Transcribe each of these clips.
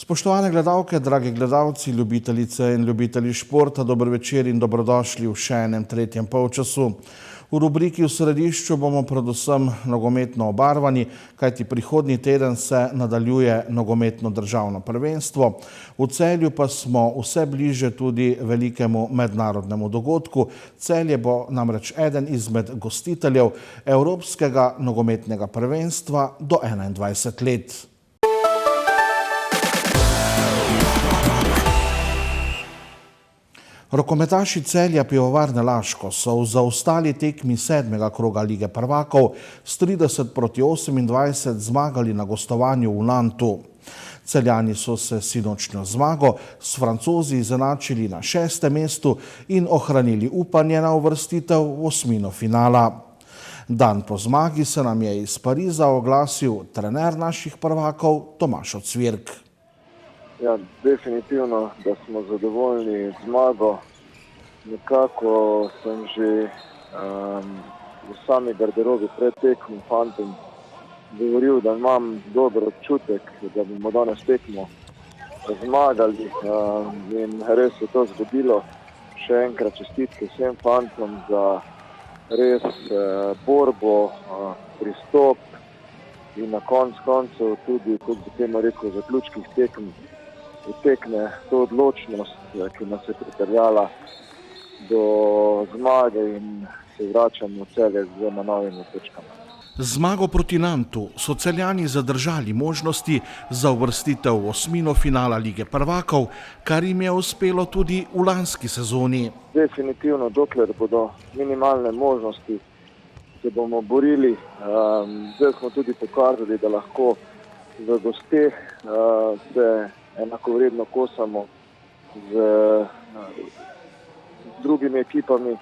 Spoštovane gledalke, dragi gledalci, ljubitelice in ljubitelji športa, dober večer in dobrodošli v še enem tretjem polčasu. V rubriki V središču bomo predvsem nogometno obarvani, kajti prihodnji teden se nadaljuje nogometno državno prvenstvo. V Celju pa smo vse bliže tudi velikemu mednarodnemu dogodku. Celje bo namreč eden izmed gostiteljev Evropskega nogometnega prvenstva do 21 let. Rokometaši Celja Pivovarne Laško so v zaostali tekmi 7. kroga Lige prvakov s 30-28 zmagali na gostovanju v Nantu. Celjani so se sinočnjo zmago s Francozi izenačili na 6. mestu in ohranili upanje na uvrstitev v osmino finala. Dan po zmagi se nam je iz Pariza oglasil trener naših prvakov Tomaš Ocvirk. Ja, definitivno, da smo zadovoljni z zmago. Nekako sem že v sami garderobi pred tekmo fantom govoril, da imam dober občutek, da bomo danes tekmo zmagali in res se to zgodilo. Še enkrat čestitke vsem fantom za res borbo, pristop in na koncu tudi, kot bi temu rekel, v zaključkih tekme to odločnost, ki nas je pripeljala do zmage in se vračamo v Celje z dvema novimi točkami. Zmago proti Nantu so Celjani zadržali možnosti za uvrstitev v osmino finala Lige prvakov, kar jim je uspelo tudi v lanski sezoni. Definitivno, dokler bodo minimalne možnosti, se bomo borili. Zdaj smo tudi pokazali, da lahko v gosteh se enakovredno kosamo z drugimi ekipami.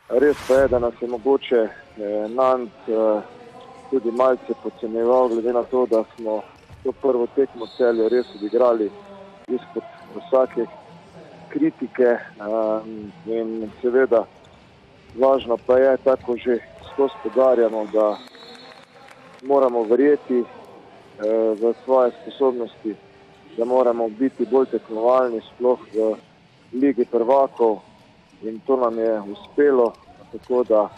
Res pa je, da nas je mogoče Nant tudi malce podcenjeval, glede na to, da smo to prvo tekmo Celje res odigrali izpod vsake kritike in seveda važno pa je, tako že skozi poudarjamo, da moramo verjeti v svoje sposobnosti, da moramo biti bolj tekmovalni, sploh v Ligi prvakov, in to nam je uspelo, tako da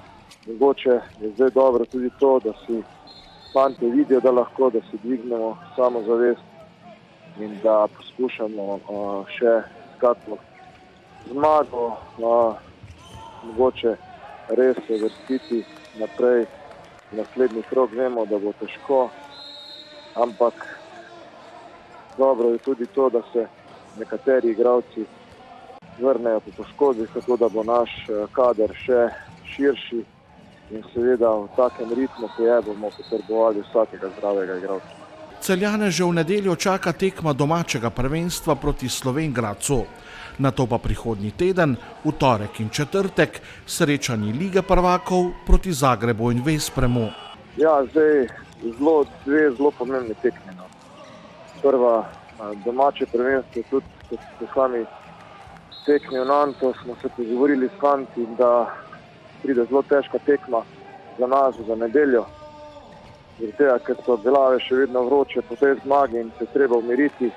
mogoče je zdaj dobro tudi to, da si fanti vidijo, da lahko, da si dvignemo samozavest in da poskušamo še kakšno zmago, mogoče res se vrstiti naprej naslednji krog. Vemo, da bo težko, ampak dobro je tudi to, da se nekateri igralci vrnejo po poškodbi, tako da bo naš kader še širši in seveda v takem ritmu, ki je, bomo potrebovali vsakega zdravega igralca. Celjane že v nedeljo čaka tekma domačega prvenstva proti Slovenj Gradcu. Nato pa prihodnji teden, v torek in četrtek, srečanje Lige prvakov proti Zagrebu in Vespremu. Ja, zdaj dve zelo pomembni tekmi. Prva domače prvenstvo, tudi po sami tekmi v Nantu smo se pogovorili s fanti, da pride zelo težka tekma za nas, za nedeljo. Zaradi tega, ker so glave še vedno vroče po tej zmagi in se treba umiriti,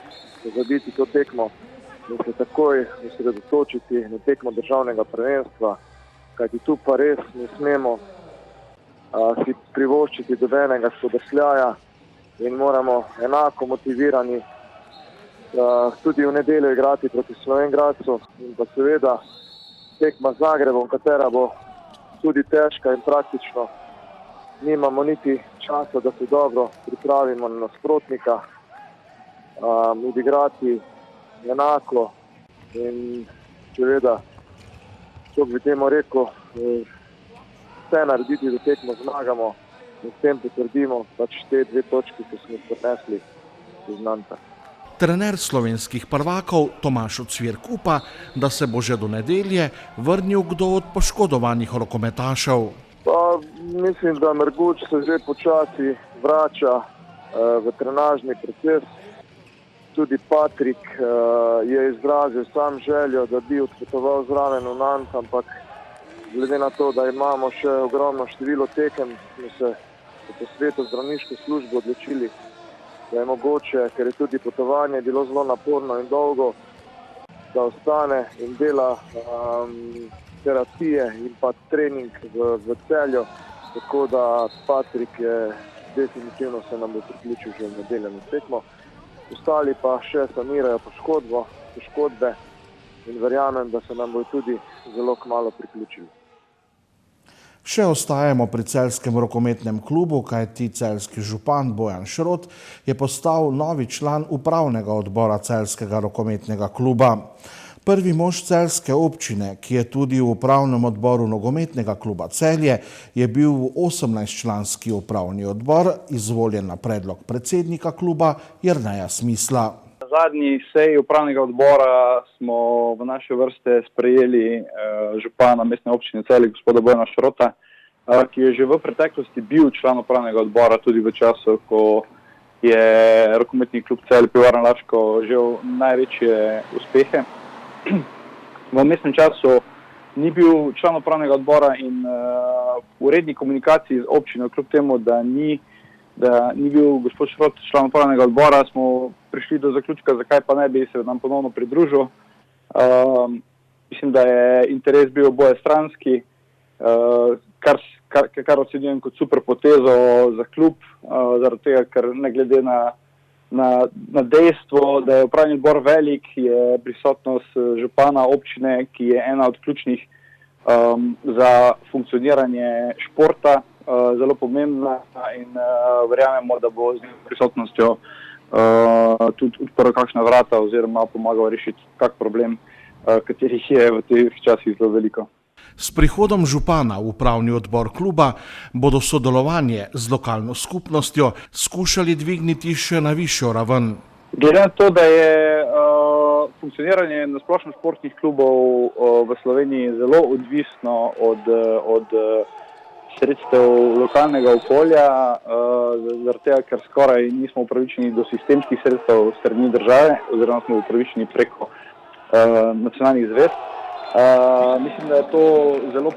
pozabiti to tekmo in se takoj osredotočiti na tekmo državnega prvenstva, kajti tu pa res ne smemo si privoščiti dobenega spodrsljaja in moramo enako motivirani tudi v nedeljo igrati proti Slovenj Gradcu in pa seveda tekma z Zagrebom, katera bo tudi težka in praktično nimamo niti časa, da se dobro pripravimo na nasprotnika, odigrati enako in seveda, ko bi temu rekel, vse narediti, da tekmo zmagamo in s tem potrdimo pač te dve točki, ki smo jih prinesli iz Nanta. Trener slovenskih prvakov Tomaš Ocvirk upa, da se bo že do nedelje vrnil kdo od poškodovanih rokometašev. Pa mislim, da Mrguč se že počasi vrača v trenažni proces. Tudi Patrik je izrazil sam željo, da bi odpotoval zraven v Nant, ampak glede na to, da imamo še ogromno število tekem, smo se po svetu zdravniško službo odločili da je mogoče, ker je tudi potovanje bilo zelo naporno in dolgo, da ostane in dela terapije in pa trening v Celju, tako da Patrik je definitivno se nam bo priključil že v nedeljo na tekmo. Ostali pa še sanirajo poškodbe in verjamem, da se nam bo tudi zelo kmalu priključili. Še ostajamo pri celjskem rokometnem klubu, kajti celjski župan Bojan Šrot je postal novi član upravnega odbora celjskega rokometnega kluba. Prvi mož celjske občine, ki je tudi v upravnem odboru nogometnega kluba Celje, je bil v 18-članski upravni odbor, izvoljen na predlog predsednika kluba Jerneja Smisla. Na zadnji seji upravnega odbora smo v naše vrste sprejeli župana mestne občine Celje, gospoda Bojana Šrota, ki je že v preteklosti bil član upravnega odbora, tudi v času, ko je rokometni klub Celje Pivovarna Laško žel največje uspehe. V mestnem času ni bil član upravnega odbora in v redni komunikaciji z občino, kljub temu, da ni bil gospod Šrot član upravnega odbora, smo prišli do zaključka, zakaj pa ne bi se nam ponovno pridružil. Mislim, da je interes bil obojestranski, kar ocenjujem kot super potezo za klub, zaradi tega, ker ne glede na dejstvo, da je upravni odbor velik, je prisotnost župana občine, ki je ena od ključnih za funkcioniranje športa, zelo pomembna in verjamemo, da bo z prisotnostjo tudi odprl kakšna vrata oziroma pomagal rešiti kak problem, katerih je v teh časih zelo veliko. S prihodom župana v upravni odbor kluba bodo sodelovanje z lokalno skupnostjo skušali dvigniti še na višjo raven. Glede na to, da je funkcioniranje na splošno športnih klubov v Sloveniji zelo odvisno od sredstev lokalnega okolja, zaradi tega, ker skoraj nismo upravičeni do sistemskih sredstev strani države, oziroma smo upravičeni preko nacionalnih zvez. Mislim, da je to zelo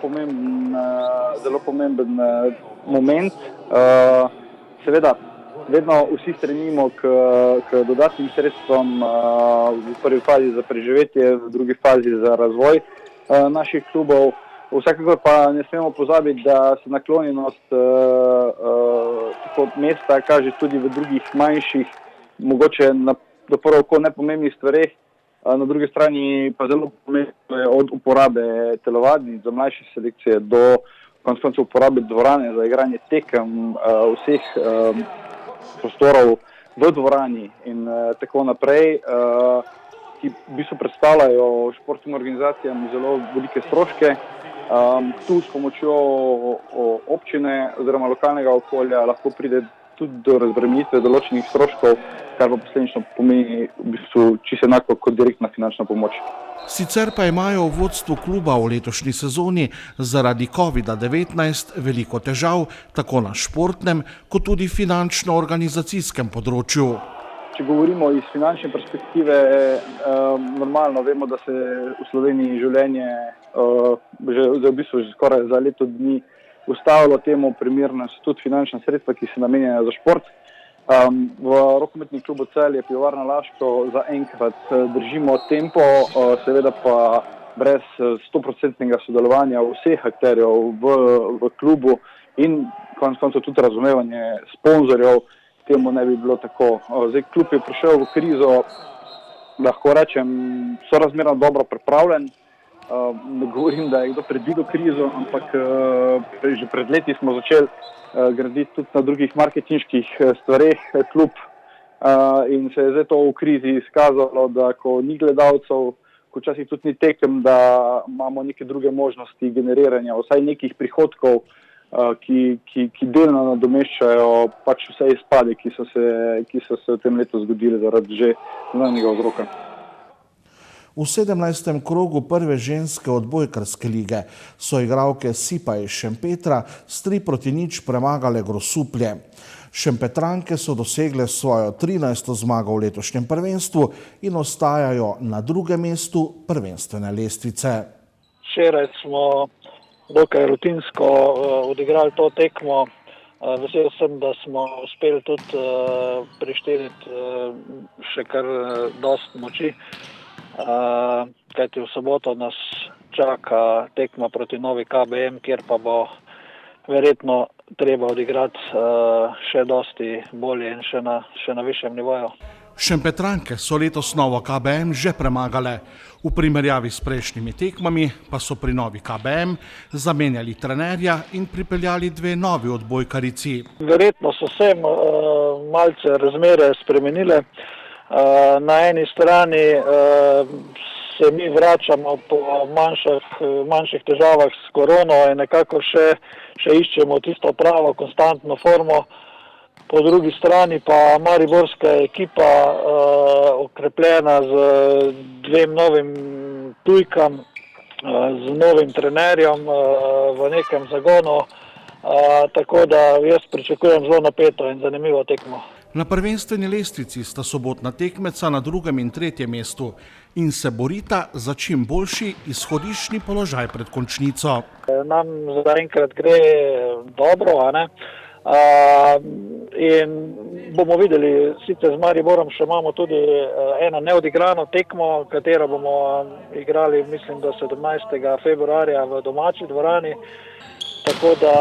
pomemben moment. Seveda, vedno vsi stremimo k dodatnim sredstvom, v prvi fazi za preživetje, v drugi fazi za razvoj naših klubov. Vsekakor pa ne smemo pozabiti, da se naklonjenost tako mesta kaže tudi v drugih manjših, mogoče do prvo oko nepomembnih stvareh. Na drugi strani pa zelo pomembno je od uporabe telovadnic za mlajše selekcije do konec uporabe dvorane za igranje tekem, vseh prostorov v dvorani in tako naprej, ki v bistvu predstavljajo športnim organizacijam zelo velike stroške. Tu s pomočjo občine oziroma lokalnega okolja lahko pride tudi do razbremenitve določenih stroškov, kar pa posledično pomeni v bistvu čisto enako kot direktna finančna pomoč. Sicer pa imajo v vodstvu kluba v letošnji sezoni zaradi COVID-19 veliko težav, tako na športnem, kot tudi finančno-organizacijskem področju. Če govorimo iz finančne perspektive, normalno vemo, da se v Sloveniji življenje v bistvu že skoraj za leto dni ustavilo, temu primerna so tudi finančna sredstva, ki se namenjajo za šport. V rokometnem klubu Celje Pivovarna Laško zaenkrat držimo tempo, seveda pa brez 100% sodelovanja vseh akterjev v klubu in konec koncev tudi razumevanje sponzorjev, temu ne bi bilo tako. Zdaj, klub je prišel v krizo, lahko rečem, sorazmerno dobro pripravljen. Ne govorim, da je kdo predvidel krizo, ampak že pred leti smo začeli graditi tudi na drugih marketinških stvareh klub in se je zdaj to v krizi izkazalo, da ko ni gledalcev, ko včasih tudi ni tekem, da imamo neke druge možnosti generiranja, vsaj nekih prihodkov, ki delno nadomeščajo pač vse izpade, ki so se v tem letu zgodili zaradi že znanega vzroka. V 17. krogu prve ženske odbojkarske lige so igralke Sipa iz Šempetra s 3-0 premagale Grosuplje. Šempetranke so dosegle svojo 13. zmago v letošnjem prvenstvu in ostajajo na drugem mestu prvenstvene lestvice. Včeraj smo dokaj rutinsko odigrali to tekmo. Vesel sem, da smo uspeli tudi prišteviti še kar dosti moči, kajti v soboto nas čaka tekma proti Novi KBM, kjer pa bo verjetno treba odigrati še dosti bolje in še na višjem nivoju. Šempetranke so letos novo KBM že premagale. V primerjavi s prejšnjimi tekmami pa so pri novi KBM zamenjali trenerja in pripeljali 2 novi odbojkarici. Verjetno so se malce razmere spremenile. Na eni strani se mi vračamo po manjših težavah s korono in nekako še iščemo tisto pravo, konstantno formo. Po drugi strani pa mariborska ekipa okrepljena z 2 novim tujkam, z novim trenerjem v nekem zagonu, tako da jaz pričakujem zelo napeto in zanimivo tekmo. Na prvenstveni lestvici sta sobotna tekmeca na 2. in 3. mestu in se borita za čim boljši izhodiščni položaj pred končnico. Nam zaenkrat gre dobro, a ne? In bomo videli, sicer z Mariborom še imamo tudi eno neodigrano tekmo, katero bomo igrali, mislim, da 17. februarja v domači dvorani, tako da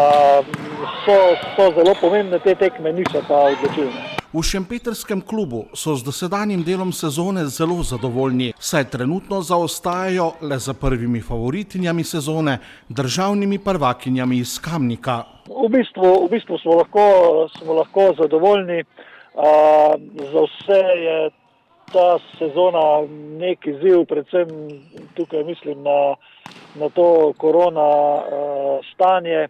so zelo pomembne te tekme, niso pa odločilne. V šempetrskem klubu so z dosedanjim delom sezone zelo zadovoljni, saj trenutno zaostajajo le za prvimi favoritinjami sezone, državnimi prvakinjami iz Kamnika. V bistvu smo lahko zadovoljni. Za vse je ta sezona nek izziv, predvsem tukaj mislim na to korona stanje.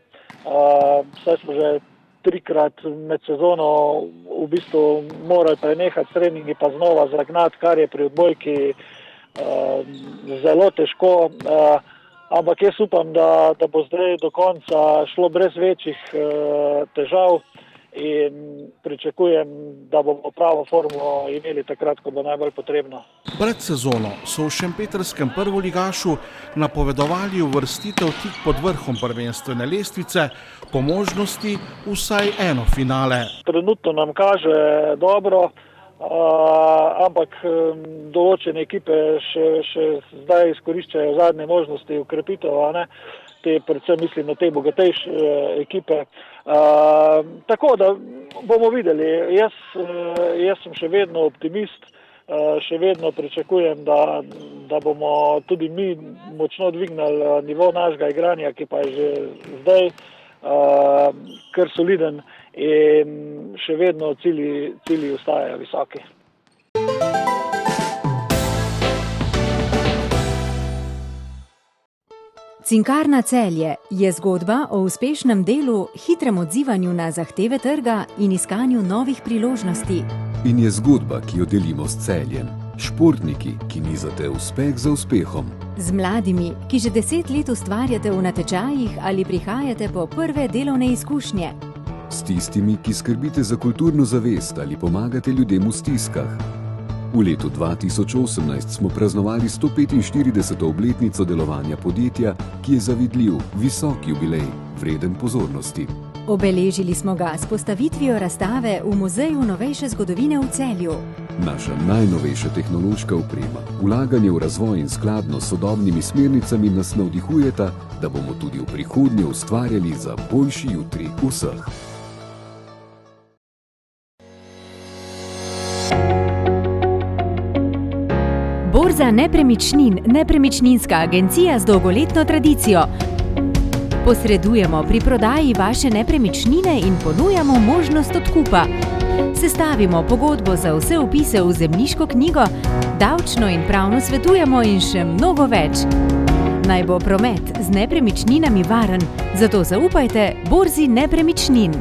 Saj smo že 3-krat med sezono v bistvu morali prenehati treningi pa znova zagnati, kar je pri odbojki zelo težko. Ampak jaz upam, da bo zdaj do konca šlo brez večjih težav in pričakujem, da bomo pravo formo imeli takrat, ko bo najbolj potrebno. Pred sezono so v šempetrskem prvoligašu napovedovali uvrstitev tik pod vrhom prvenstvene lestvice, po možnosti vsaj eno finale. Trenutno nam kaže dobro, ampak določene ekipe še zdaj izkoriščajo zadnje možnosti ukrepitev, predvsem mislim na te bogatejše ekipe. Tako da bomo videli. Jaz sem še vedno optimist, še vedno pričakujem, da bomo tudi mi močno dvignili nivo našega igranja, ki pa je že zdaj kar soliden in še vedno cilji ostajajo visoki. Cinkarna Celje je zgodba o uspešnem delu, hitrem odzivanju na zahteve trga in iskanju novih priložnosti. In je zgodba, ki jo delimo s Celjem. Športniki, ki nizate uspeh za uspehom. Z mladimi, ki že 10 let ustvarjate v natečajih ali prihajate po prve delovne izkušnje. S tistimi, ki skrbite za kulturno zavest ali pomagate ljudem v stiskah. V letu 2018 smo praznovali 145. obletnico delovanja podjetja, ki je zavidljiv, visok jubilej, vreden pozornosti. Obeležili smo ga s postavitvijo razstave v Muzeju novejše zgodovine v Celju. Naša najnovejša tehnološka oprema, vlaganje v razvoj in skladno s sodobnimi smernicami nas navdihujeta, da bomo tudi v prihodnje ustvarjali za boljši jutri vseh. Borza nepremičnin, nepremičninska agencija z dolgoletno tradicijo. Posredujemo pri prodaji vaše nepremičnine in ponujamo možnost odkupa. Sestavimo pogodbo za vse vpise v zemljiško knjigo, davčno in pravno svetujemo in še mnogo več. Naj bo promet z nepremičninami varen, zato zaupajte Borzi nepremičnin.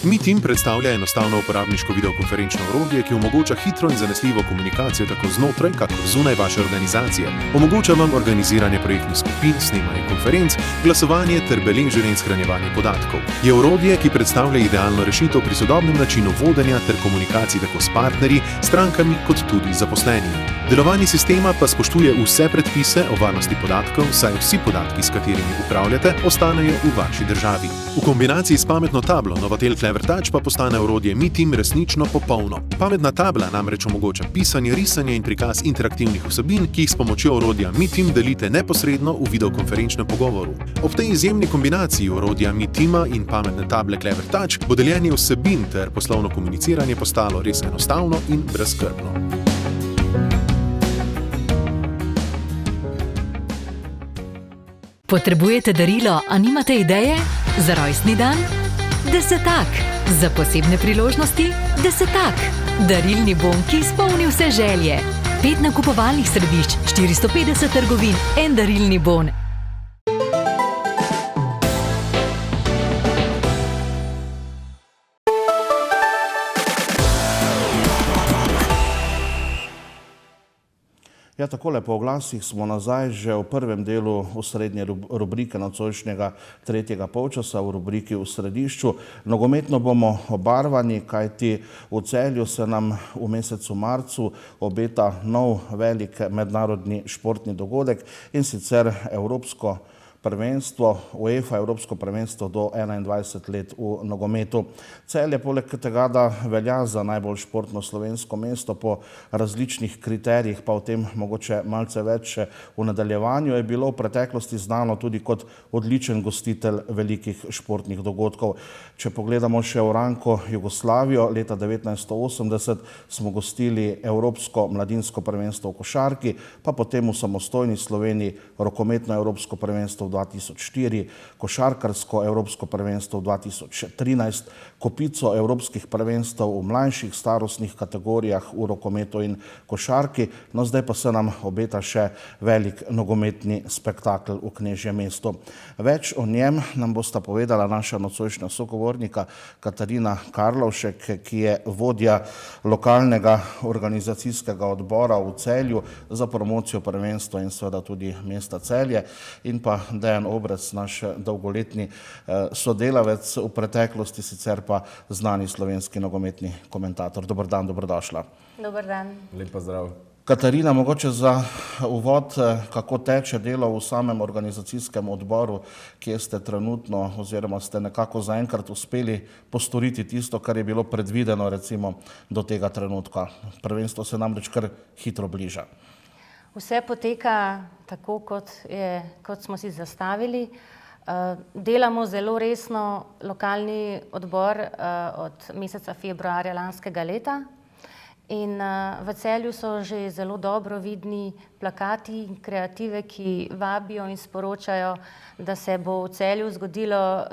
Meetim predstavlja enostavno uporabniško videokonferenčno orodje, ki omogoča hitro in zanesljivo komunikacijo tako znotraj, kakor zunaj vaše organizacije. Omogoča vam organiziranje projektnih skupin, snemanje konferenc, glasovanje ter beleženje in shranjevanje podatkov. Je orodje, ki predstavlja idealno rešitev pri sodobnem načinu vodenja ter komunikacij tako s partnerji, strankami kot tudi zaposlenimi. Delovanje sistema pa spoštuje vse predpise o varnosti podatkov, saj vsi podatki, s katerimi upravljate, ostanejo v vaši državi. V kombinaciji s pametno tablo Novatel Clever Touch pa postane orodje Meetim resnično popolno. Pametna tabla namreč omogoča pisanje, risanje in prikaz interaktivnih vsebin, ki jih s pomočjo orodja Meetim delite neposredno v videokonferenčnem pogovoru. Ob tej izjemni kombinaciji orodja Meetima in pametne table Clever Touch bo deljenje vsebin ter poslovno komuniciranje postalo res enostavno in brezskrbno. Potrebujete darilo, a nimate ideje? Za rojstni dan? Desetak. Za posebne priložnosti? Desetak. Darilni bon, ki izpolni vse želje. 5 nakupovalnih središč, 450 trgovin, en darilni bon. Ja, takole po oglasih smo nazaj že v prvem delu osrednje rubrike nocojšnjega tretjega polčasa v rubriki V središču. Nogometno bomo obarvani, kajti v Celju se nam v mesecu marcu obeta nov velik mednarodni športni dogodek, in sicer Evropsko prvenstvo, UEFA Evropsko prvenstvo do 21 let v nogometu. Celje poleg tega, da velja za najbolj športno slovensko mesto po različnih kriterijih, pa o tem mogoče malce več v nadaljevanju, je bilo v preteklosti znano tudi kot odličen gostitelj velikih športnih dogodkov. Če pogledamo še uranko Jugoslavijo, leta 1980 smo gostili Evropsko mladinsko prvenstvo v košarki, pa potem v samostojni Sloveniji rokometno Evropsko prvenstvo v 2004, košarkarsko Evropsko prvenstvo v 2013, kopico evropskih prvenstev v mlajših starostnih kategorijah v rokometu in košarki, no zdaj pa se nam obeta še velik nogometni spektakel v Knežjem mestu. Več o njem nam bosta povedala naša nocojšnja sogovornika Katarina Karlovšek, ki je vodja lokalnega organizacijskega odbora v Celju za promocijo prvenstva in seveda tudi mesta Celje, in pa Dejan Obrec, naš dolgoletni sodelavec v preteklosti, sicer pa znani slovenski nogometni komentator. Dober dan, dobrodošla. Dober dan. Lep pozdrav. Katarina, mogoče za uvod, kako teče delo v samem organizacijskem odboru, kje ste trenutno oziroma ste nekako zaenkrat uspeli postoriti tisto, kar je bilo predvideno recimo do tega trenutka. Prvenstvo se namreč kar hitro bliža. Vse poteka tako, kot smo si zastavili. Delamo zelo resno lokalni odbor od meseca februarja lanskega leta. In v Celju so že zelo dobro vidni plakati in kreative, ki vabijo in sporočajo, da se bo v Celju zgodilo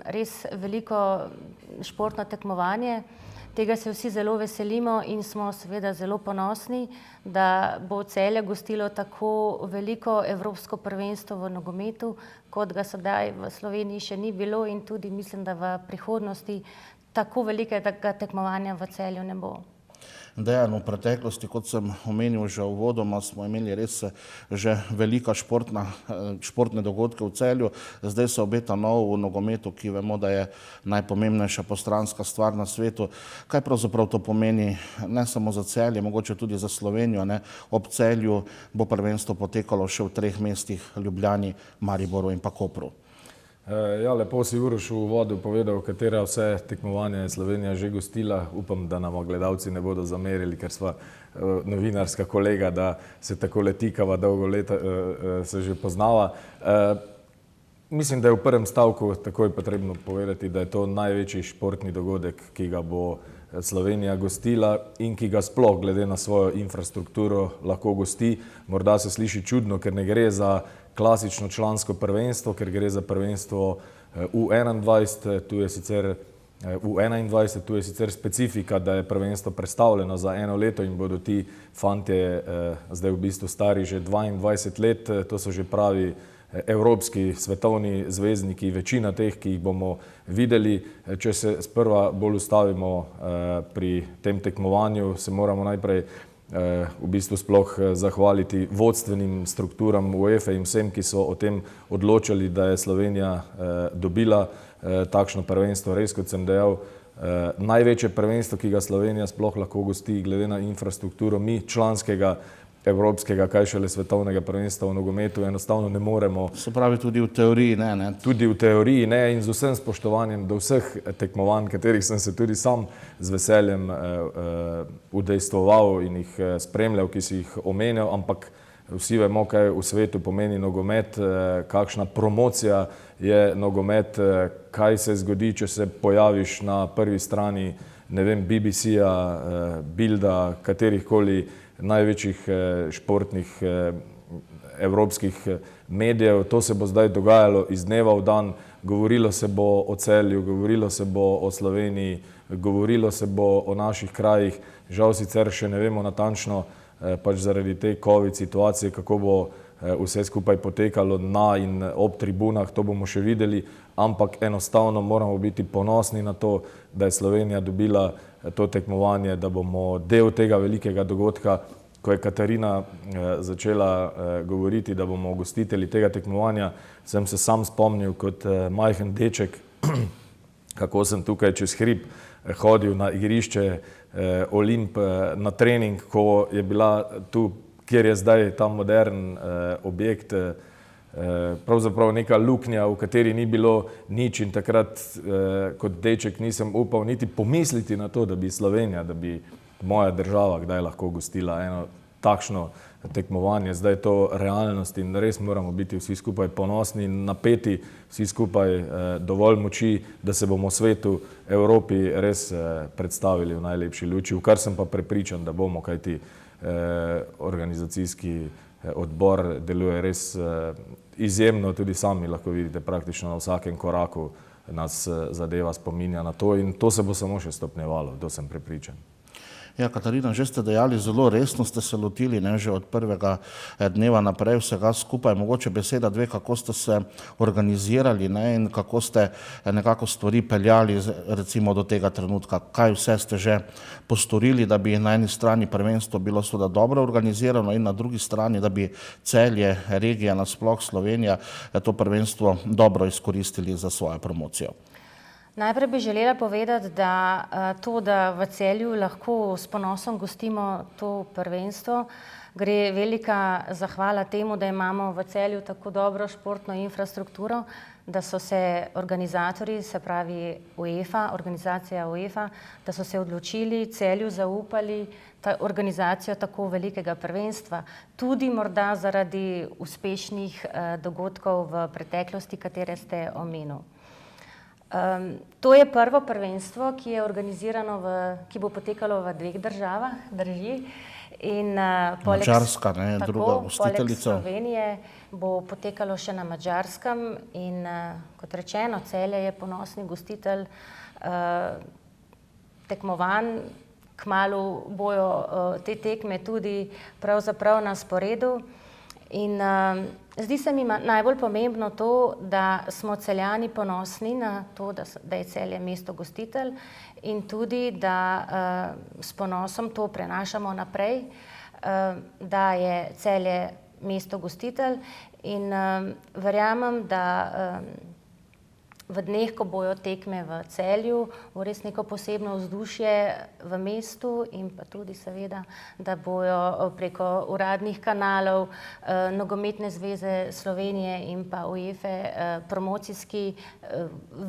res veliko športno tekmovanje. Tega se vsi zelo veselimo in smo seveda zelo ponosni, da bo Celje gostilo tako veliko evropsko prvenstvo v nogometu, kot ga sedaj v Sloveniji še ni bilo, in tudi mislim, da v prihodnosti tako velikega tekmovanja v Celju ne bo. Dejan, v preteklosti, kot sem omenil že uvodoma, smo imeli res že velika športne dogodke v Celju. Zdaj se obeta nov v nogometu, ki vemo, da je najpomembnejša postranska stvar na svetu. Kaj pravzaprav to pomeni ne samo za Celje, mogoče tudi za Slovenijo, ne? Ob Celju bo prvenstvo potekalo še v 3 mestih, Ljubljani, Mariboru in pa Kopru. Ja, lepo si Uroš v uvodu povedal, katera vse tekmovanja je Slovenija že gostila. Upam, da nam gledalci ne bodo zamerili, ker sva novinarska kolega, da se tako letikava, dolgo leta se že poznava. Mislim, da je v prvem stavku takoj potrebno povedati, da je to največji športni dogodek, ki ga bo Slovenija gostila in ki ga sploh glede na svojo infrastrukturo lahko gosti. Morda se sliši čudno, ker ne gre za klasično člansko prvenstvo, ker gre za prvenstvo U21, tu je sicer specifika, da je prvenstvo predstavljeno za 1 leto in bodo ti fantje zdaj v bistvu stari že 22 let, to so že pravi evropski, svetovni zvezdniki, večina teh, ki jih bomo videli. Če se sprva bolj ustavimo pri tem tekmovanju, se moramo najprej v bistvu sploh zahvaliti vodstvenim strukturam UEFA in vsem, ki so o tem odločali, da je Slovenija dobila takšno prvenstvo. Res, kot sem dejal, največje prvenstvo, ki ga Slovenija sploh lahko gosti, glede na infrastrukturo, mi članskega evropskega, kaj šele svetovnega prvenstva v nogometu enostavno ne moremo. Se pravi, tudi v teoriji ne? Tudi v teoriji ne, in z vsem spoštovanjem do vseh tekmovanj, katerih sem se tudi sam z veseljem udejstvoval in jih spremljal, ki si jih omenjal, ampak vsi vemo, kaj v svetu pomeni nogomet, kakšna promocija je nogomet, kaj se zgodi, če se pojaviš na prvi strani, ne vem, BBC-ja, Bilda, katerihkoli največjih športnih evropskih medijev. To se bo zdaj dogajalo iz dneva v dan, govorilo se bo o Celju, govorilo se bo o Sloveniji, govorilo se bo o naših krajih. Žal sicer še ne vemo natančno, pač zaradi te COVID situacije, kako bo vse skupaj potekalo na in ob tribunah, to bomo še videli, ampak enostavno moramo biti ponosni na to, da je Slovenija dobila to tekmovanje, da bomo del tega velikega dogodka. Ko je Katarina začela govoriti, da bomo gostitelji tega tekmovanja, sem se sam spomnil kot majhen deček, kako sem tukaj čez hrib hodil na igrišče Olimp na trening, ko je bila tu, kjer je zdaj ta modern objekt, pravzaprav neka luknja, v kateri ni bilo nič, in takrat kot deček nisem upal niti pomisliti na to, da bi Slovenija, da bi moja država kdaj lahko gostila eno takšno tekmovanje. Zdaj je to realnost in res moramo biti vsi skupaj ponosni in napeti, vsi skupaj dovolj moči, da se bomo svetu, Evropi res predstavili v najlepši luči, v kar sem pa prepričan, da bomo, kajti organizacijski odbor deluje res izjemno, tudi sami lahko vidite, praktično na vsakem koraku nas zadeva spominja na to in to se bo samo še stopnjevalo, to sem prepričan. Ja, Katarina, že ste dejali, zelo resno ste se lotili, ne, že od prvega dneva naprej vsega skupaj. Mogoče beseda dve, kako ste se organizirali, ne, in kako ste nekako stvari peljali recimo do tega trenutka. Kaj vse ste že postorili, da bi na eni strani prvenstvo bilo seveda dobro organizirano in na drugi strani, da bi Celje, regija, nasploh Slovenija to prvenstvo dobro izkoristili za svojo promocijo. Najprej bi želela povedati, da to, da v Celju lahko s ponosom gostimo to prvenstvo, gre velika zahvala temu, da imamo v Celju tako dobro športno infrastrukturo, da so se organizatorji, se pravi UEFA, organizacija UEFA, da so se odločili, Celju zaupali organizacijo tako velikega prvenstva. Tudi morda zaradi uspešnih dogodkov v preteklosti, katere ste omenili. To je prvo prvenstvo, ki je organizirano, ki bo potekalo v dveh državah, drži. In Madžarska, ne, druga gostiteljica. Poleg Slovenije bo potekalo še na Madžarskem in kot rečeno, Celje je ponosni gostitelj tekmovanj. Kmalu bojo te tekme tudi pravzaprav na sporedu. In zdi se mi najbolj pomembno to, da smo Celjani ponosni na to, da je Celje mesto gostitelj in tudi, da s ponosom to prenašamo naprej, da je Celje mesto gostitelj in verjamem, da v dneh, ko bojo tekme v Celju, bo res neko posebno vzdušje v mestu in pa tudi seveda, da bojo preko uradnih kanalov Nogometne zveze Slovenije in pa UEFA promocijski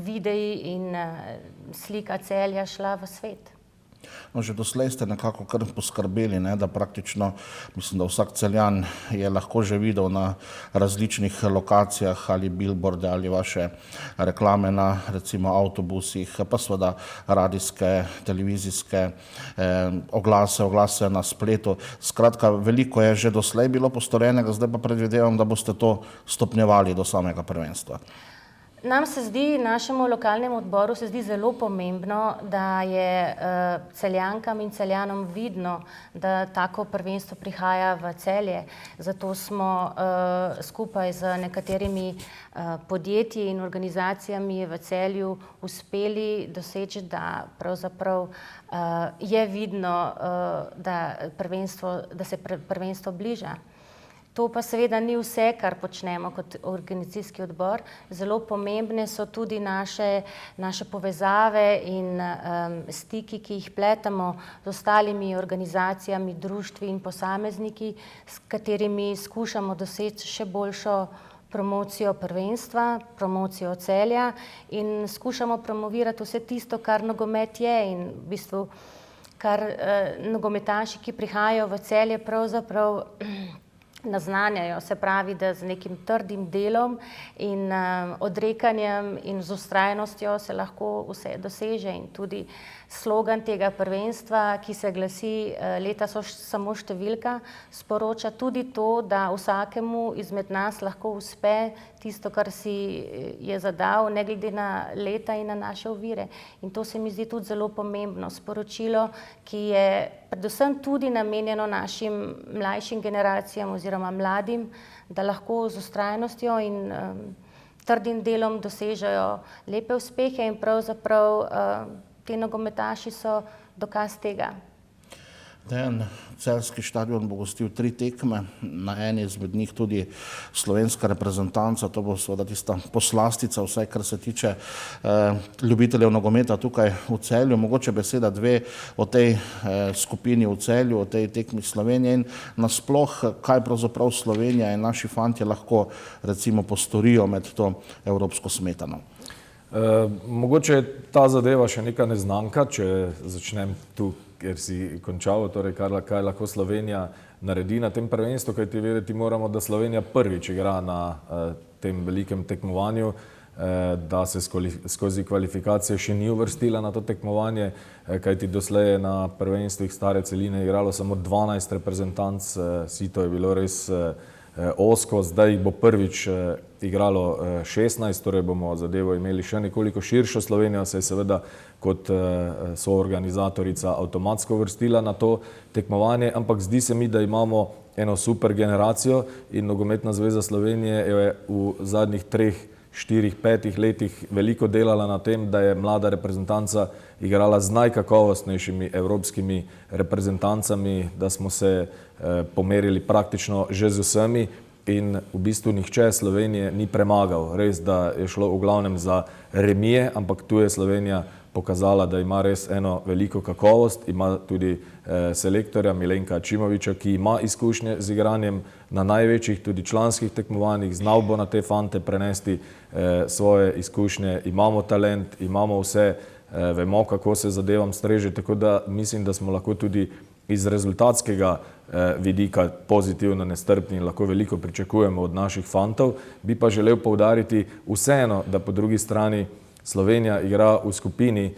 videi in slika Celja šla v svet. No, že doslej ste nekako kar poskrbeli, ne, da praktično, mislim, da vsak Celjan je lahko že videl na različnih lokacijah ali billboarde ali vaše reklame na recimo avtobusih, pa seveda radijske, televizijske oglase na spletu. Skratka, veliko je že doslej bilo postorjenega, zdaj pa predvidevam, da boste to stopnjevali do samega prvenstva. Nam se zdi, našemu lokalnemu odboru se zdi zelo pomembno, da je Celjankam in Celjanom vidno, da tako prvenstvo prihaja v Celje. Zato smo skupaj z nekaterimi podjetji in organizacijami v Celju uspeli doseči, da pravzaprav je vidno, da se prvenstvo bliža. To pa seveda ni vse, kar počnemo kot organizacijski odbor. Zelo pomembne so tudi naše povezave in stiki, ki jih pletamo z ostalimi organizacijami, društvi in posamezniki, s katerimi skušamo doseči še boljšo promocijo prvenstva, promocijo Celja in skušamo promovirati vse tisto, kar nogomet je in v bistvu kar nogometaši, ki prihajajo v Celje, pravzaprav naznanjajo, se pravi, da z nekim trdim delom in odrekanjem in z vztrajnostjo se lahko vse doseže in tudi slogan tega prvenstva, ki se glasi leta so samo številka, sporoča tudi to, da vsakemu izmed nas lahko uspe tisto, kar si je zadal, ne glede na leta in na naše ovire. In to se mi zdi tudi zelo pomembno sporočilo, ki je predvsem tudi namenjeno našim mlajšim generacijam oziroma mladim, da lahko z vztrajnostjo in trdim delom dosežejo lepe uspehe in pravzaprav ti nogometaši so dokaz tega. Celjski štadion bo gostil 3 tekme, na eni izmed njih tudi slovenska reprezentanca, to bo seveda tista poslastica, vsaj kar se tiče ljubiteljev nogometa tukaj v Celju. Mogoče beseda 2 o tej skupini v Celju, o tej tekmi Slovenije in nasploh, kaj pravzaprav Slovenija in naši fantje lahko recimo postorijo med to evropsko smetano. Mogoče je ta zadeva še neka neznanka, če začnem tu, ker si končal, torej kaj lahko Slovenija naredi na tem prvenstvu, kajti vedeti moramo, da Slovenija prvič igra na tem velikem tekmovanju, da se skozi kvalifikacije še ni uvrstila na to tekmovanje, kajti doslej je na prvenstvih stare celine igralo samo 12 reprezentanc, sito je bilo res ozko, zdaj bo prvič igralo 16, torej bomo zadevo imeli še nekoliko širšo. Slovenija se je seveda kot soorganizatorica avtomatsko uvrstila na to tekmovanje, ampak zdi se mi, da imamo eno super generacijo in Nogometna zveza Slovenije je v zadnjih 3, 4, 5 letih veliko delala na tem, da je mlada reprezentanca igrala z najkakovostnejšimi evropskimi reprezentancami, da smo se pomerili praktično že z vsemi in v bistvu nihče Slovenije ni premagal. Res, da je šlo v glavnem za remije, ampak tu je Slovenija pokazala, da ima res eno veliko kakovost, ima tudi selektorja Milenka Ačimoviča, ki ima izkušnje z igranjem na največjih tudi članskih tekmovanjih, znal bo na te fante prenesti svoje izkušnje, imamo talent, imamo vse, vemo, kako se zadevam streže, tako da mislim, da smo lahko tudi iz rezultatskega vidika pozitivno nestrpni in lahko veliko pričakujemo od naših fantov. Bi pa želel poudariti vseeno, da po drugi strani Slovenija igra v skupini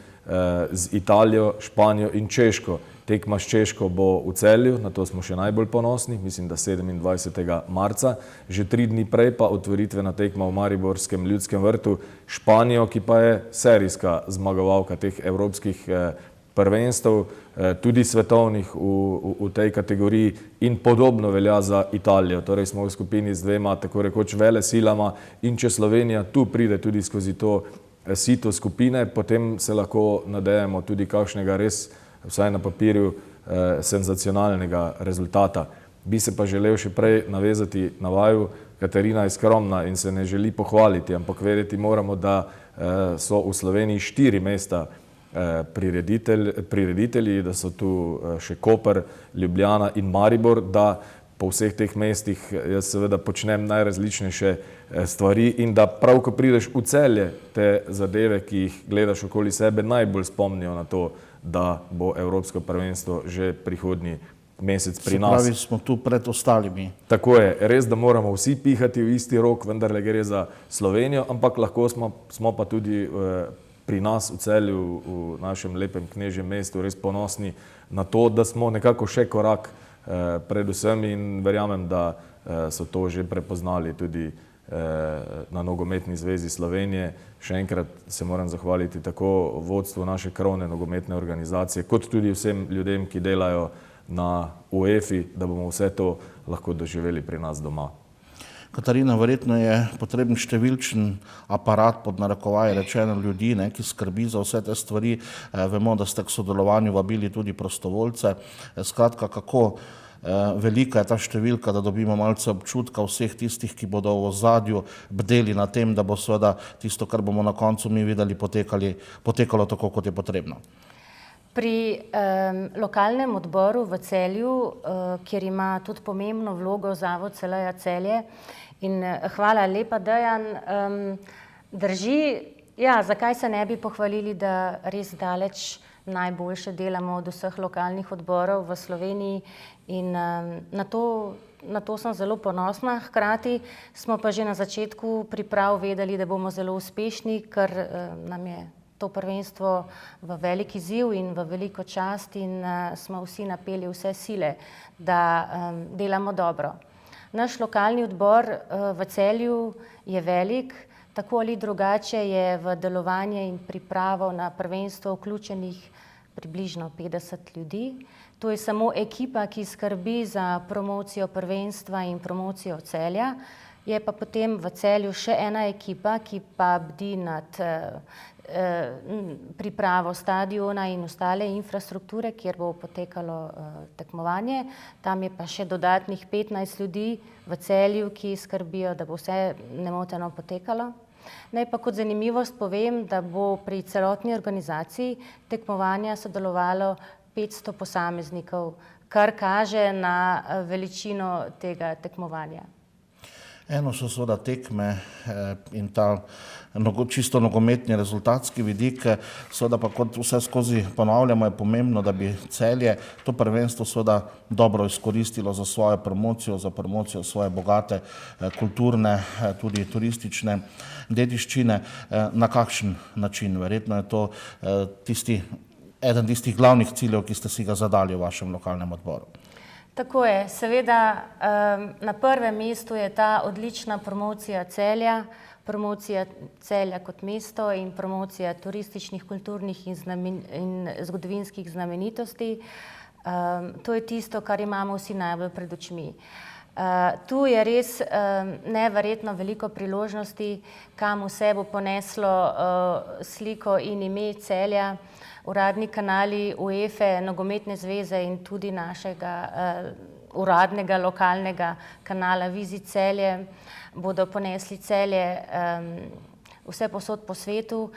z Italijo, Španijo in Češko. Tekma s Češko bo v Celju, na to smo še najbolj ponosni, mislim, da 27. marca. Že 3 dni prej pa otvoritvena tekma v Mariborskem Ljudskem vrtu Španijo, ki pa je serijska zmagovalka teh evropskih prvenstev, tudi svetovnih v tej kategoriji in podobno velja za Italijo. Torej smo v skupini z 2 tako rekoč velesilama in če Slovenija tu pride tudi skozi to sito skupine, potem se lahko nadejamo tudi kakšnega res, vsaj na papirju, senzacionalnega rezultata. Bi se pa želel še prej navezati na vaju. Katarina je skromna in se ne želi pohvaliti, ampak vedeti moramo, da so v Sloveniji 4 mesta prireditelji, da so tu še Koper, Ljubljana in Maribor, da po vseh teh mestih jaz seveda počnem najrazličnejše stvari in da prav, ko prideš v Celje, te zadeve, ki jih gledaš okoli sebe, najbolj spomnijo na to, da bo Evropsko prvenstvo že prihodnji mesec pri nas. Se pravi, smo tu pred ostalimi. Tako je. Res, da moramo vsi pihati v isti rok, vendarle gre za Slovenijo, ampak lahko smo pa tudi pri nas v Celju, v našem lepem knežjem mestu, res ponosni na to, da smo nekako še korak predvsem in verjamem, da so to že prepoznali tudi na Nogometni zvezi Slovenije. Še enkrat se moram zahvaliti tako vodstvu naše krovne nogometne organizacije, kot tudi vsem ljudem, ki delajo na UEFA, da bomo vse to lahko doživeli pri nas doma. Katarina, verjetno je potreben številčen aparat, pod narekovaji rečeno, ljudi, ki skrbi za vse te stvari. Vemo, da ste k sodelovanju vabili tudi prostovoljce. Skratka, kako velika je ta številka, da dobimo malce občutka vseh tistih, ki bodo v ozadju bdeli na tem, da bo seveda tisto, kar bomo na koncu mi videli, potekalo tako, kot je potrebno. Pri lokalnem odboru v Celju, kjer ima tudi pomembno vlogo Zavod CLJ Celje, in hvala lepa, Dejan, drži, zakaj se ne bi pohvalili, da res daleč najboljše delamo od vseh lokalnih odborov v Sloveniji, in na to sem zelo ponosna. Hkrati smo pa že na začetku priprav vedeli, da bomo zelo uspešni, ker nam je to prvenstvo v velik izziv in v veliko čast, in smo vsi napeli vse sile, da delamo dobro. Naš lokalni odbor v Celju je velik, tako ali drugače je v delovanje in pripravo na prvenstvo vključenih približno 50 ljudi. To je samo ekipa, ki skrbi za promocijo prvenstva in promocijo Celja. Je pa potem v Celju še ena ekipa, ki pa bdi nad pripravo stadiona in ostale infrastrukture, kjer bo potekalo tekmovanje. Tam je pa še dodatnih 15 ljudi v Celju, ki skrbijo, da bo vse nemoteno potekalo. Naj pa kot zanimivost povem, da bo pri celotni organizaciji tekmovanja sodelovalo 500 posameznikov, kar kaže na veličino tega tekmovanja. Eno so seveda tekme in ta čisto nogometni rezultatski vidik, seveda pa kot vse skozi ponavljamo, je pomembno, da bi Celje to prvenstvo seveda dobro izkoristilo za svojo promocijo, za promocijo svoje bogate kulturne, tudi turistične dediščine. Na kakšen način? Verjetno je to eden tistih glavnih ciljev, ki ste si ga zadali v vašem lokalnem odboru. Tako je, seveda na prvem mestu je ta odlična promocija Celja kot mesto in promocija turističnih, kulturnih in zgodovinskih znamenitosti. To je tisto, kar imamo vsi najbolj pred očmi. Tu je res neverjetno veliko priložnosti, kam vse bo poneslo sliko in ime Celja. Uradni kanali UEFA, Nogometne zveze in tudi našega uradnega lokalnega kanala Vizit Celje bodo ponesli Celje vse posod po svetu.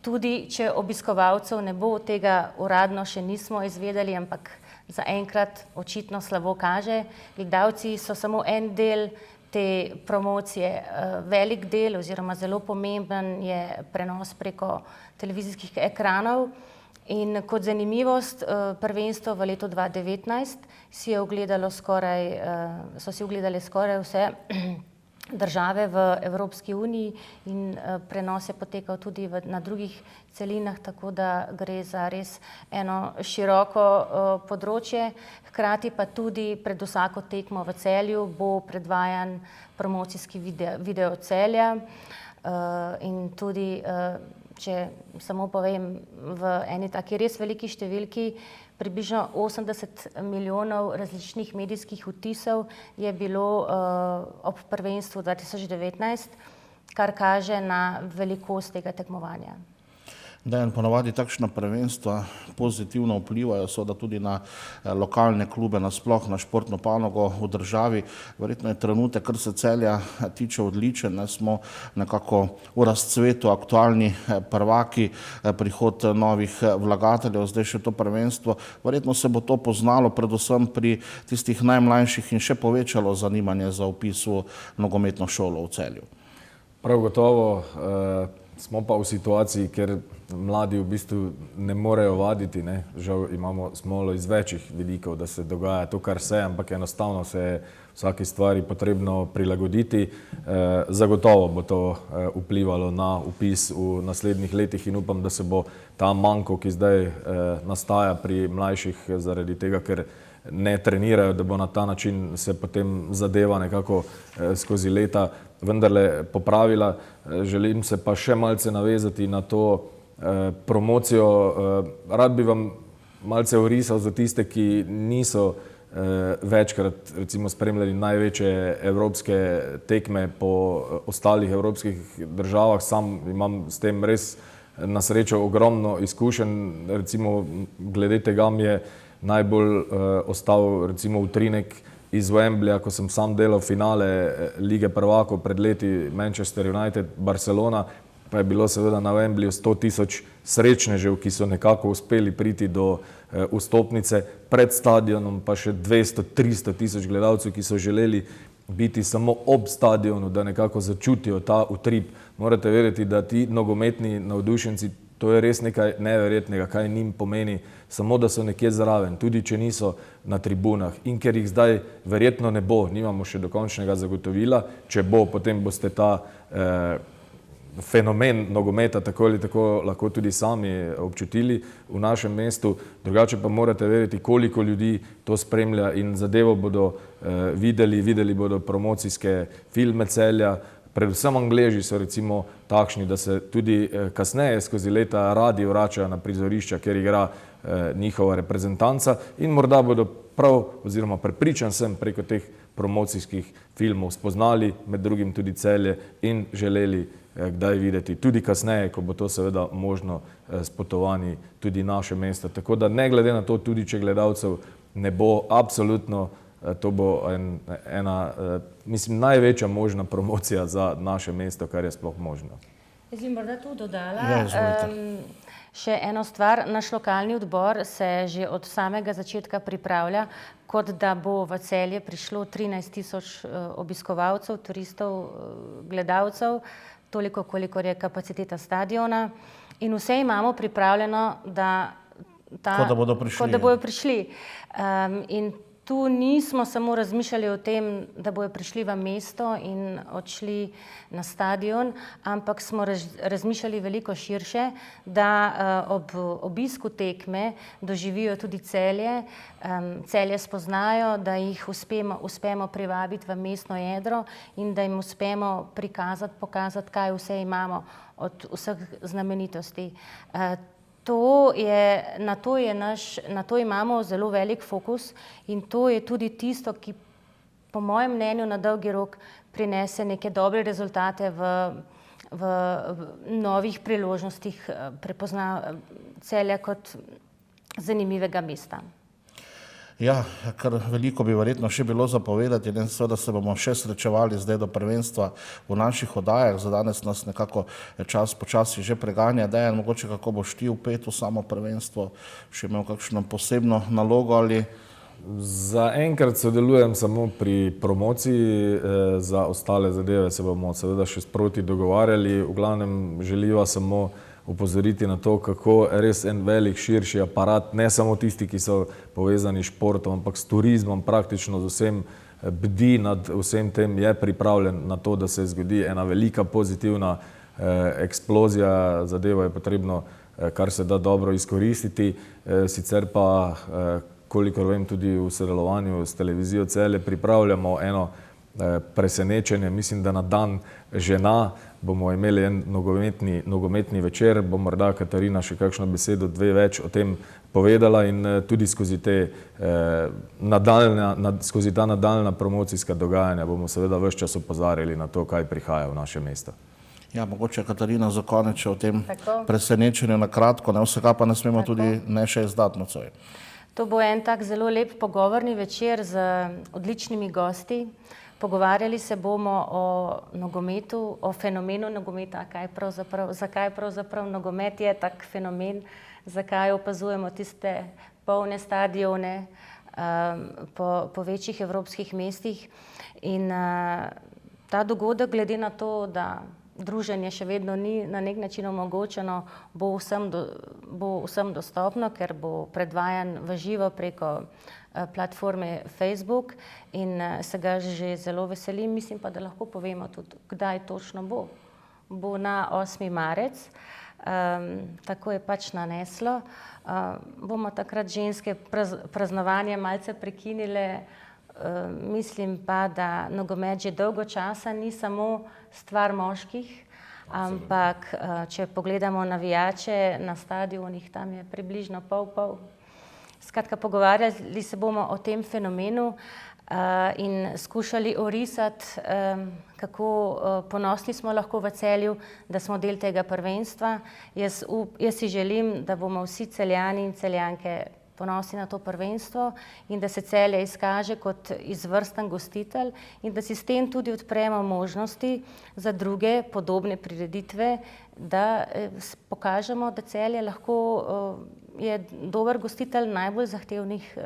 Tudi če obiskovalcev ne bo, tega uradno še nismo izvedeli, ampak zaenkrat očitno slabo kaže. Gledalci so samo en del te promocije. Velik del oziroma zelo pomemben je prenos preko televizijskih ekranov. In kot zanimivost, prvenstvo v letu 2019 so si ogledali skoraj vse države v Evropski uniji in prenos je potekal tudi na drugih celinah, tako da gre za res eno široko področje. Hkrati pa tudi pred vsako tekmo v Celju bo predvajan promocijski video Celja in tudi če samo povem, v eni taki res veliki številki, približno 80 milijonov različnih medijskih vtisov je bilo ob prvenstvu 2019, kar kaže na velikost tega tekmovanja. Dejan, ponavadi takšna prvenstva pozitivno vplivajo seveda tudi na lokalne klube, nasploh na športno panogo v državi. Verjetno je trenutek, kar se Celja tiče, odličen. Smo nekako v razcvetu, aktualni prvaki, prihod novih vlagateljev, zdaj še to prvenstvo. Verjetno se bo to poznalo predvsem pri tistih najmlajših in še povečalo zanimanje za vpis v nogometno šolo v Celju. Prav gotovo smo pa v situaciji, ker mladi v bistvu ne morejo vaditi, žal imamo smolo iz večjih vidikov, da se dogaja to, kar se, ampak enostavno se je vsaki stvari potrebno prilagoditi. Zagotovo bo to vplivalo na vpis v naslednjih letih in upam, da se bo ta manko, ki zdaj nastaja pri mlajših zaradi tega, ker ne trenirajo, da bo na ta način se potem zadeva nekako skozi leta vendarle popravila. Želim se pa še malce navezati na to promocijo. Rad bi vam malce orisal za tiste, ki niso večkrat recimo spremljali največje evropske tekme po ostalih evropskih državah. Sam imam s tem res na srečo ogromno izkušenj. Recimo glede tega mi je najbolj ostal recimo utrinek iz Wembleya, ko sem sam delal finale Lige prvakov pred leti Manchester United, Barcelona, pa je bilo seveda na Wembleyu 100.000 srečnežev, ki so nekako uspeli priti do vstopnice, pred stadionom pa še 200-300 tisoč gledalcev, ki so želeli biti samo ob stadionu, da nekako začutijo ta utrip. Morate vedeti, da ti nogometni navdušenci, to je res nekaj neverjetnega, kaj njim pomeni, samo da so nekje zraven, tudi če niso na tribunah. In ker jih zdaj verjetno ne bo, nimamo še dokončnega zagotovila, če bo, potem boste ta fenomen nogometa tako ali tako lahko tudi sami občutili v našem mestu. Drugače pa morate vedeti, koliko ljudi to spremlja in zadevo bodo videli bodo promocijske filme Celja. Predvsem Angleži so recimo takšni, da se tudi kasneje skozi leta radi vračajo na prizorišča, kjer igra njihova reprezentanca in morda bodo prav, oziroma prepričan sem, preko teh promocijskih filmov spoznali med drugim tudi Celje in želeli kdaj videti, tudi kasneje, ko bo to seveda možno s potovanji tudi naše mesto. Tako da ne glede na to, tudi če gledalcev ne bo, absolutno to bo ena, mislim, največja možna promocija za naše mesto, kar je sploh možno. Jaz bi morda tu dodala še eno stvar. Naš lokalni odbor se že od samega začetka pripravlja, kot da bo v Celje prišlo 13.000 obiskovalcev, turistov, gledalcev, toliko, kolikor je kapaciteta stadiona. In vse imamo pripravljeno, kot da bodo prišli. In tu nismo samo razmišljali o tem, da bodo prišli v mesto in odšli na stadion, ampak smo razmišljali veliko širše, da ob obisku tekme doživijo tudi Celje, Celje spoznajo, da jih uspemo privabiti v mestno jedro in da jim uspemo pokazati, kaj vse imamo od vseh znamenitosti. Na to imamo zelo velik fokus in to je tudi tisto, ki po mojem mnenju na dolgi rok prinese neke dobre rezultate v novih priložnostih, prepozna Celja kot zanimivega mesta. Ja, kar veliko bi verjetno še bilo za povedati, in seveda se bomo še srečevali zdaj do prvenstva v naših oddajah. Za danes nas nekako čas počasi že preganja. Dejan, mogoče kako boš ti vpet v samo prvenstvo, še imel kakšno posebno nalogo ali? Zaenkrat sodelujem samo pri promociji, za ostale zadeve se bomo seveda še sproti dogovarjali. V glavnem želiva samo upozoriti na to, kako res en velik širši aparat, ne samo tisti, ki so povezani s športom, ampak s turizmom, praktično z vsem bdi nad vsem tem, je pripravljen na to, da se zgodi ena velika pozitivna eksplozija. Zadevo je potrebno kar se da dobro izkoristiti, sicer pa, kolikor vem, tudi v sodelovanju s televizijo Celje pripravljamo eno presenečenje. Mislim, da na dan žena bomo imeli en nogometni večer, bo morda Katarina še kakšno besedo, dve več o tem povedala in tudi skozi ta nadaljna promocijska dogajanja bomo seveda ves čas opozarjali na to, kaj prihaja v naše mesto. Ja, mogoče Katarina za konec o tem presenečenju na kratko, vsega pa ne smemo tudi ne še izdatno. To bo en tak zelo lep pogovorni večer z odličnimi gosti. Pogovarjali se bomo o nogometu, o fenomenu nogometa, zakaj pravzaprav nogomet je tak fenomen, zakaj opazujemo tiste polne stadione po večjih evropskih mestih. In ta dogodek, glede na to, da druženje še vedno ni na nek način omogočeno, bo vsem dostopno, ker bo predvajan v živo preko platforme Facebook in se ga že zelo veselim. Mislim pa, da lahko povemo tudi, kdaj točno bo. Bo na 8. marec tako je pač naneslo. Bomo takrat ženske praznovanje malce prekinile, mislim pa, da nogomet že dolgo časa ni samo stvar moških, ampak če pogledamo navijače na stadionih, tam je približno pol. Skratka, pogovarjali se bomo o tem fenomenu in skušali orisati, kako ponosni smo lahko v Celju, da smo del tega prvenstva. Jaz si želim, da bomo vsi Celjani in Celjanke ponosni na to prvenstvo in da se Celje izkaže kot izvrsten gostitelj in da si s tem tudi odpremo možnosti za druge podobne prireditve, da pokažemo, da Celje lahko je dober gostitelj najbolj zahtevnih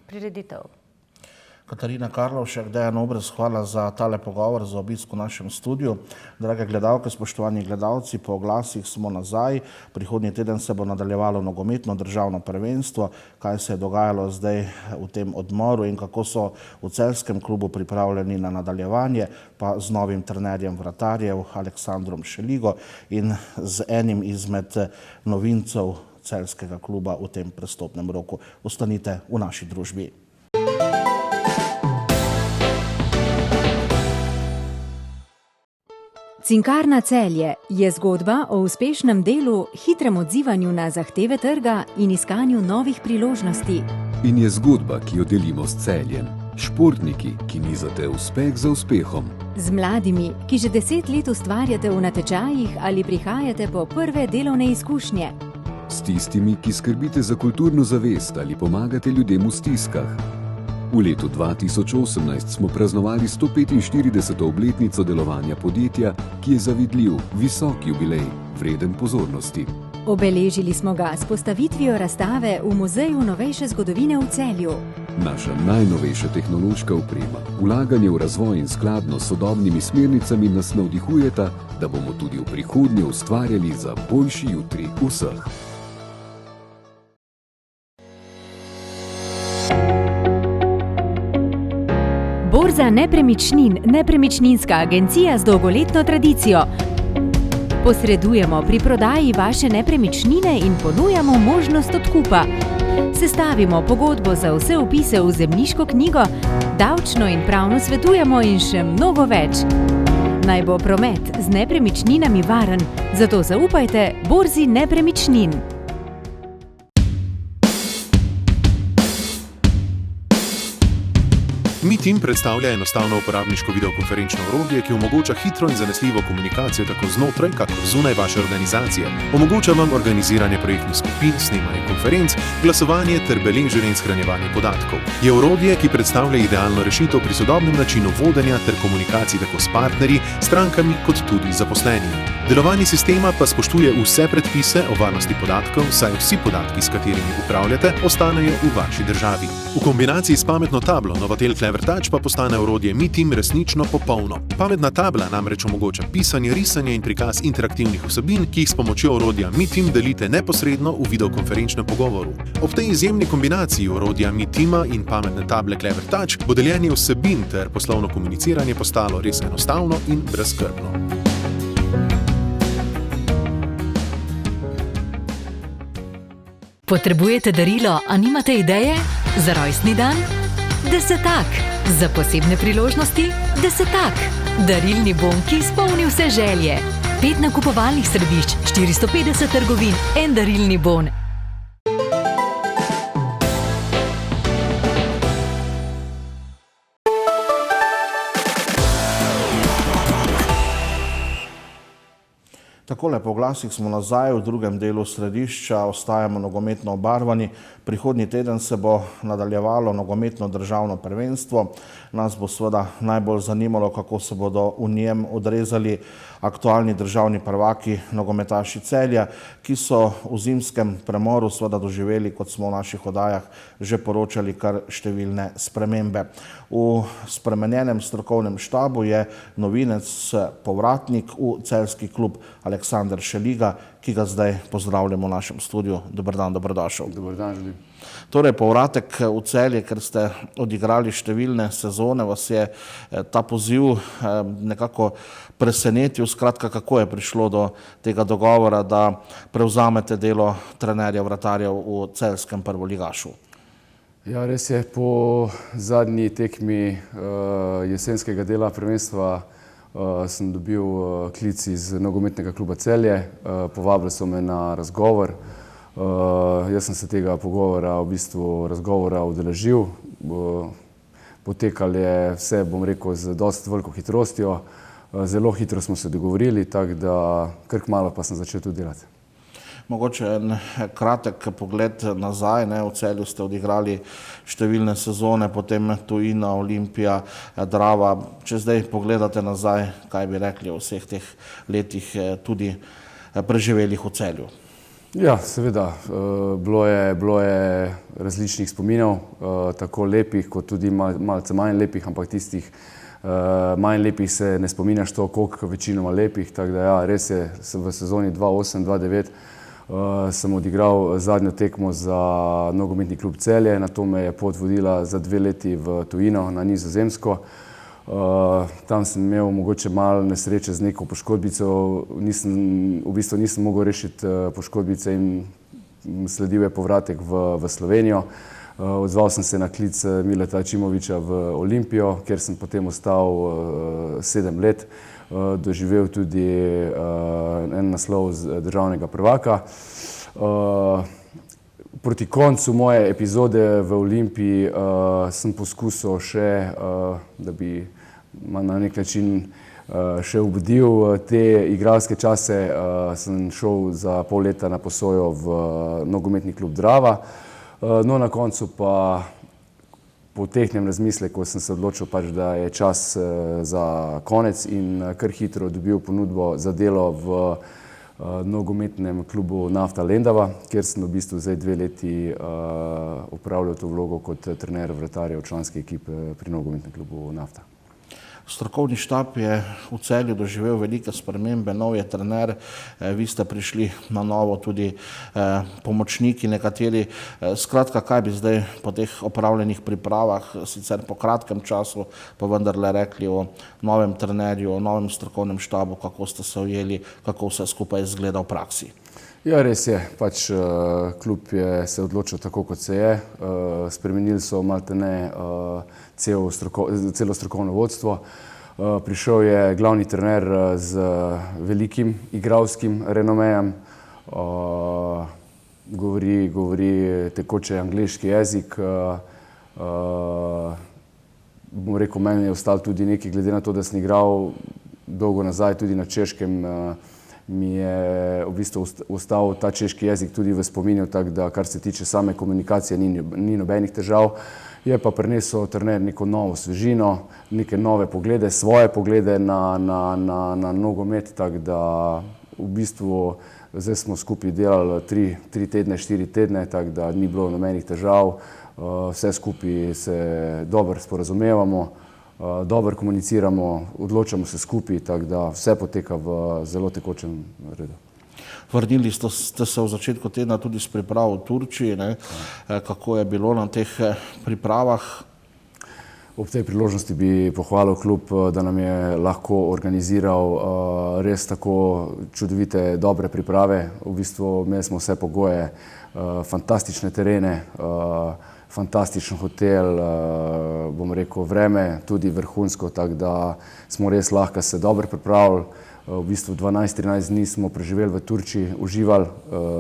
prireditev. Katarina Karlovšek, Dejan Obrez, hvala za tale pogovor, za obisk v našem studiu. Drage gledalke, spoštovani gledalci, po oglasih smo nazaj. Prihodnji teden se bo nadaljevalo nogometno državno prvenstvo. Kaj se je dogajalo zdaj v tem odmoru in kako so v celjskem klubu pripravljeni na nadaljevanje, pa z novim trenerjem vratarjev Aleksandrom Šeligo in z enim izmed novincev celjskega kluba v tem prestopnem roku. Ostanite v naši družbi. Cinkarna Celje je zgodba o uspešnem delu, hitrem odzivanju na zahteve trga in iskanju novih priložnosti. In je zgodba, ki jo delimo s Celjem. Športniki, ki nizate uspeh za uspehom. Z mladimi, ki že 10 let ustvarjate v natečajih ali prihajate po prve delovne izkušnje. S tistimi, ki skrbite za kulturno zavest ali pomagate ljudem v stiskah. V letu 2018 smo praznovali 145. obletnico delovanja podjetja, ki je zavidljiv, visok jubilej, vreden pozornosti. Obeležili smo ga s postavitvijo razstave v Muzeju novejše zgodovine v Celju. Naša najnovejša tehnološka oprema, vlaganje v razvoj in skladno s sodobnimi smernicami nas navdihujeta, da bomo tudi v prihodnje ustvarjali za boljši jutri vseh. Borza nepremičnin, nepremičninska agencija z dolgoletno tradicijo. Posredujemo pri prodaji vaše nepremičnine in ponujamo možnost odkupa. Sestavimo pogodbo za vse vpise v zemljiško knjigo, davčno in pravno svetujemo in še mnogo več. Naj bo promet z nepremičninami varen, zato zaupajte Borzi nepremičnin. MeTeam predstavlja enostavno uporabniško videokonferenčno orodje, ki omogoča hitro in zanesljivo komunikacijo tako znotraj, kakor zunaj vaše organizacije. Omogoča vam organiziranje projektnih skupin, snemanje konferenc, glasovanje ter beleženje in shranjevanje podatkov. Je orodje, ki predstavlja idealno rešitev pri sodobnem načinu vodenja ter komunikacij tako s partnerji, strankami kot tudi zaposlenimi. Delovanje sistema pa spoštuje vse predpise o varnosti podatkov, saj vsi podatki, s katerimi upravljate, ostanejo v vaši državi. V kombinaciji s pametno tablo Novatel Clever Touch pa postane orodje MeTeam resnično popolno. Pametna tabla namreč omogoča pisanje, risanje in prikaz interaktivnih vsebin, ki jih s pomočjo orodja MeTeam delite neposredno v videokonferenčnem pogovoru. Ob tej izjemni kombinaciji orodja MeTeama in pametne table Clever Touch bo deljenje vsebin ter poslovno komuniciranje postalo res enostavno in brezskrbno. Potrebujete darilo, a nimate ideje? Za rojstni dan? Desetak. Za posebne priložnosti? Desetak. Darilni bon, ki izpolni vse želje. 5 nakupovalnih središč, 450 trgovin, en darilni bon. Takole po glasih smo nazaj v drugem delu središča, ostajamo nogometno obarvani. Prihodnji teden se bo nadaljevalo nogometno državno prvenstvo. Nas bo seveda najbolj zanimalo, kako se bodo v njem odrezali aktualni državni prvaki nogometaši Celja, ki so v zimskem premoru seveda doživeli, kot smo v naših oddajah že poročali, kar številne spremembe. V spremenjenem strokovnem štabu je novinec povratnik v celjski klub Aleksander Šeliga, ki ga zdaj pozdravljamo v našem studiu. Dober dan, dobrodošel. Dober dan, želim. Torej, povratek v Celje, ker ste odigrali številne sezone, vas je ta poziv nekako presenetil. Skratka, kako je prišlo do tega dogovora, da prevzamete delo trenerja vratarjev v celjskem prvoligašu? Ja, res je, po zadnji tekmi jesenskega dela prvenstva sem dobil klic iz nogometnega kluba Celje, povabili so me na razgovor. Jaz sem se tega razgovora udeležil. Potekalo je vse, bom rekel, z dosti veliko hitrostjo. Zelo hitro smo se dogovorili, tako da kar kmalu pa sem začel tudi delati. Mogoče en kratek pogled nazaj. V Celju ste odigrali številne sezone, potem Tujina, Olimpija, Drava. Če zdaj pogledate nazaj, kaj bi rekli o vseh teh letih tudi preživelih v Celju? Ja, seveda, bilo je različnih spominov, tako lepih, kot tudi malce manj lepih, ampak tistih manj lepih se ne spominjaš to, koliko večinoma lepih, tako da ja, res je, v sezoni 2008-2009 sem odigral zadnjo tekmo za nogometni klub Celje, nato me je pot vodila za 2 leti v Tujino na Nizozemsko. Tam sem imel mogoče malo nesreče z neko poškodbico, v bistvu nisem mogel rešiti poškodbice in sledil je povratek v Slovenijo. Odzval sem se na klic Mileta Ačimovića v Olimpijo, kjer sem potem ostal 7 let, doživel tudi en naslov državnega prvaka. Proti koncu moje epizode v Olimpiji sem poskusil še, da bi na nek način še obudil te igralske čase, sem šel za pol leta na posojo v nogometni klub Drava. No, na koncu pa po tehtnem razmisleku sem se odločil, da je čas za konec in kar hitro dobil ponudbo za delo v nogometnem klubu Nafta Lendava, kjer sem v bistvu zdaj 2 leti opravljal to vlogo kot trener vratarjev članske ekipe pri nogometnem klubu Nafta. Strokovni štab je v Celju doživel velike spremembe, nov je trener, vi ste prišli na novo, tudi pomočniki nekateri. Skratka, kaj bi zdaj po teh opravljenih pripravah, sicer po kratkem času, pa vendarle rekli o novem trenerju, o novem strokovnem štabu, kako ste se ujeli, kako vse skupaj izgleda v praksi? Ja, res je, klub je se odločil tako, kot se je. Spremenili so maltene celo strokovno vodstvo. Prišel je glavni trener z velikim igralskim renomejem, govori tekoče angleški jezik. Bom rekel, meni je ostal tudi nekaj, glede na to, da sem igral dolgo nazaj tudi na Češkem, mi je v bistvu ostal ta češki jezik tudi v spominju, tako da kar se tiče same komunikacije ni nobenih težav. Je pa prinesel trener neko novo svežino, neke nove poglede, svoje poglede na nogomet, tako da v bistvu zdaj smo skupaj delali 3 tedne, 4 tedne, tako da ni bilo nobenih težav. Vse skupaj se dobro sporazumevamo, dobro komuniciramo, odločamo se skupaj, tako da vse poteka v zelo tekočem redu. Vrnili ste se v začetku tedna tudi s pripravo v Turčiji. Kako je bilo na teh pripravah? Ob tej priložnosti bi pohvalil klub, da nam je lahko organiziral res tako čudovite, dobre priprave. V bistvu imeli smo vse pogoje, fantastične terene, fantastičen hotel, bom rekel, vreme tudi vrhunsko, tako da smo res lahko se dobro pripravili. V bistvu 12-13 dni smo preživeli v Turčiji, uživali,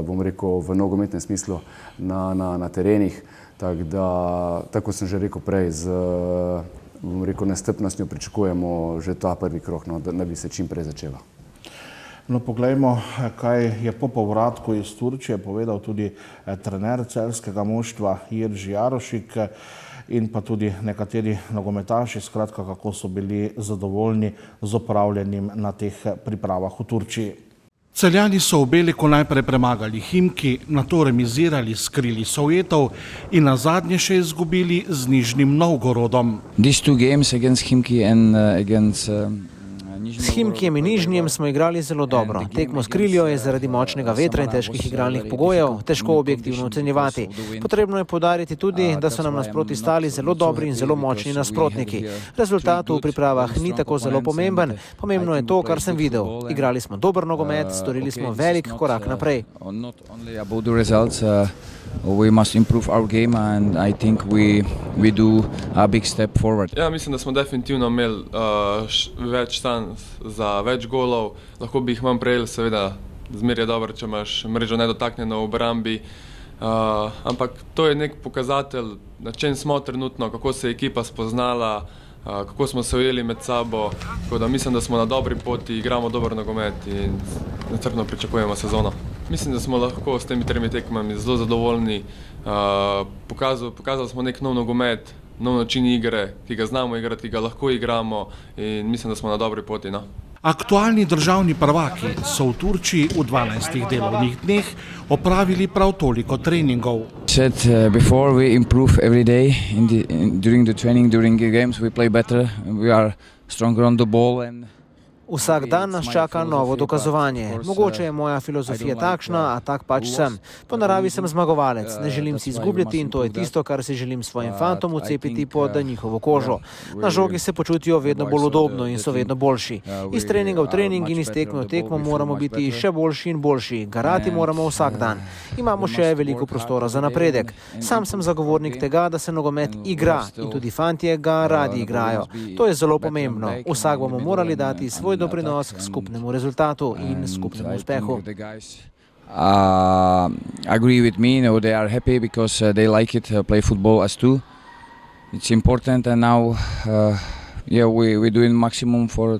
bom rekel, v nogometnem smislu na terenih. Tako da, tako sem že rekel prej, z bom rekel, nestrpnostjo pričakujemo že ta prvi krog, da bi se čim prej začelo. No, poglejmo, kaj je po povratku iz Turčije povedal tudi trener celjskega moštva Jirži Jarošik in pa tudi nekateri nogometaši, skratka, kako so bili zadovoljni z opravljenim na teh pripravah v Turčiji. Celjani so v Beliku najprej premagali Himki, nato remizirali s Krili Sovjetov in nazadnje še izgubili z Nižnim Novgorodom. These 2 games against Himki and against S Himkijem in Nižnjem smo igrali zelo dobro. Tekmo s Kriljo je zaradi močnega vetra in težkih igralnih pogojev težko objektivno ocenjevati. Potrebno je poudariti tudi, da so nam nasproti stali zelo dobri in zelo močni nasprotniki. Rezultat v pripravah ni tako zelo pomemben. Pomembno je to, kar sem videl. Igrali smo dober nogomet, storili smo velik korak naprej. We must improve our game and I think we do a big step forward. Ja, mislim, da smo definitivno imeli več šans za več golov. Lahko bi jih manj prejeli, seveda zmer je dobro, če imaš mrežo nedotaknjeno v obrambi. Ampak to je nek pokazatelj, na čem smo trenutno, kako se je ekipa spoznala, kako smo se ujeli med sabo. Tako da mislim, da smo na dobri poti, igramo dober nogomet in nestrpno pričakujemo sezono. Mislim, da smo lahko s temi 3 tekmami zelo zadovoljni. Pokazali smo nek nov nogomet, nov način igre, ki ga znamo igrati, ki ga lahko igramo in mislim, da smo na dobri poti. No. Aktualni državni prvaki so v Turčiji v 12 delovnih dneh opravili prav toliko treningov. Before we improve every day during the training, during the games we play better, we are stronger on the ball and Vsak dan nas čaka novo dokazovanje. Mogoče je moja filozofija takšna, a tak pač sem. Po naravi sem zmagovalec, ne želim si izgubljati in to je tisto, kar si želim svojim fantom vcepiti pod njihovo kožo. Na žogi se počutijo vedno bolj udobno in so vedno boljši. Iz treninga v trening in iz tekme v tekmo moramo biti še boljši in boljši. Garati moramo vsak dan. Imamo še veliko prostora za napredek. Sam sem zagovornik tega, da se nogomet igra in tudi fantje ga radi igrajo. To je zelo pomembno. Vsak bomo morali dati svoj doprinos k skupnemu rezultatu in skupnemu uspehu. Agree with me, they are happy because they like it, play football as too. It's important and now we're doing maximum for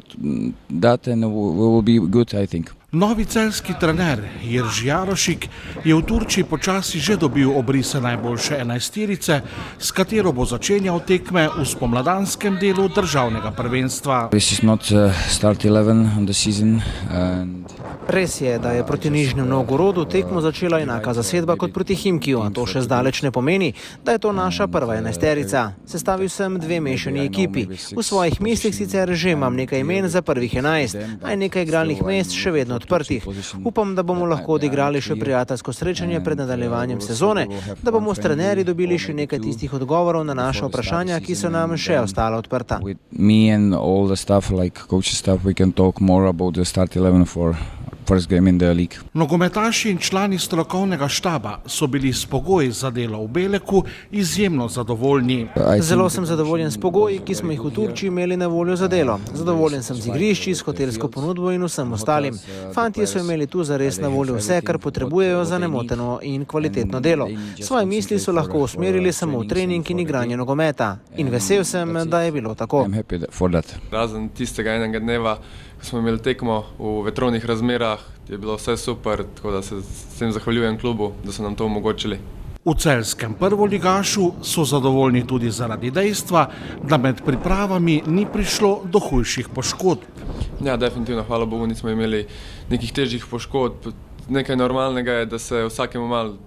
that and we will be good, I think. Novi celjski trener Jerzy Jarošik je v Turčiji počasi že dobil obrise najboljše enajsterice, s katero bo začenjal tekme v spomladanskem delu državnega prvenstva. Res je, da je proti Nižnemu Novgorodu tekmo začela enaka zasedba kot proti Himkiju, a to še zdaleč ne pomeni, da je to naša prva enajsterica. Sestavil sem 2 mešani ekipi. V svojih mislih sicer že imam nekaj imen za prvih 11, a je nekaj igralnih mest še vedno odprtih. Upam, da bomo lahko odigrali še prijateljsko srečanje pred nadaljevanjem sezone, da bomo s trenerji dobili še nekaj tistih odgovorov na naša vprašanja, ki so nam še ostala odprta. Me and all the staff, like coach staff, we can talk more about the start 11 for first game in the league. Nogometaši in člani strokovnega štaba so bili s pogoji za delo v Beleku izjemno zadovoljni. Zelo sem zadovoljen s pogoji, ki smo jih v Turčiji imeli na voljo za delo. Zadovoljen sem z igrišči, s hotelsko ponudbo in vsem ostalim. Fantje so imeli tu zares na voljo vse, kar potrebujejo za nemoteno in kvalitetno delo. Svoje misli so lahko usmerili samo v trening in igranje nogometa. In vesel sem, da je bilo tako. Razen tistega enega dneva, ko smo imeli tekmo v vetrovnih razmerah, je bilo vse super, tako da se s tem zahvaljujem klubu, da so nam to omogočili. V celjskem prvoligašu so zadovoljni tudi zaradi dejstva, da med pripravami ni prišlo do hujših poškodb. Ja, definitivno, hvala Bogu, nismo imeli nekih težjih poškodb. Nekaj normalnega je, da se vsakemu malo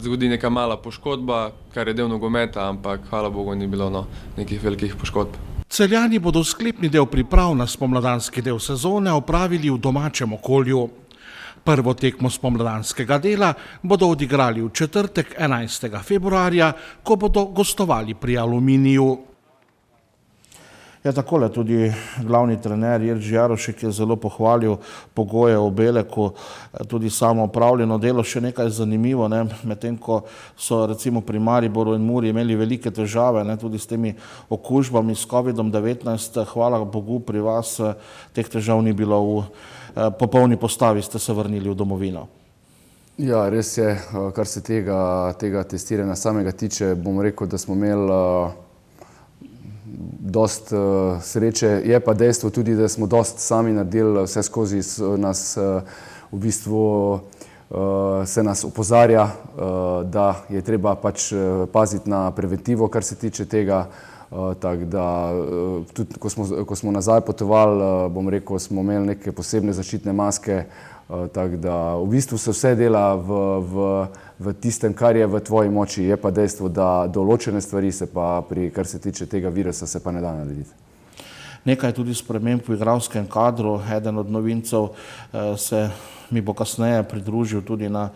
zgodi neka mala poškodba, kar je del nogometa, ampak hvala Bogu ni bilo nekih velikih poškodb. Celjani bodo sklepni del priprav na spomladanski del sezone opravili v domačem okolju. Prvo tekmo spomladanskega dela bodo odigrali v četrtek 11. februarja, ko bodo gostovali pri Aluminiju. Ja, takole tudi glavni trener Jerzy Jarošik je zelo pohvalil pogoje v Beleku, tudi samo opravljeno delo. Še nekaj zanimivo, medtem ko so recimo pri Mariboru in Muri imeli velike težave, tudi s temi okužbami s COVID-19, hvala Bogu pri vas teh težav ni bilo, v popolni postavi ste se vrnili v domovino. Ja, res je, kar se tega testiranja samega tiče, bom rekel, da smo imeli dost sreče. Je pa dejstvo tudi, da smo dost sami naredili, vse skozi nas v bistvu se nas opozarja, da je treba pač paziti na preventivo, kar se tiče tega. Tako da tudi ko smo nazaj potovali, bom rekel, smo imeli neke posebne zaščitne maske, tako da v bistvu se vse dela v tistem, kar je v tvoji moči. Je pa dejstvo, da določene stvari se pa, kar se tiče tega virusa, se pa ne da narediti. nekaj tudi sprememb v igralskem kadru. Eden od novincev se mi bo kasneje pridružil tudi na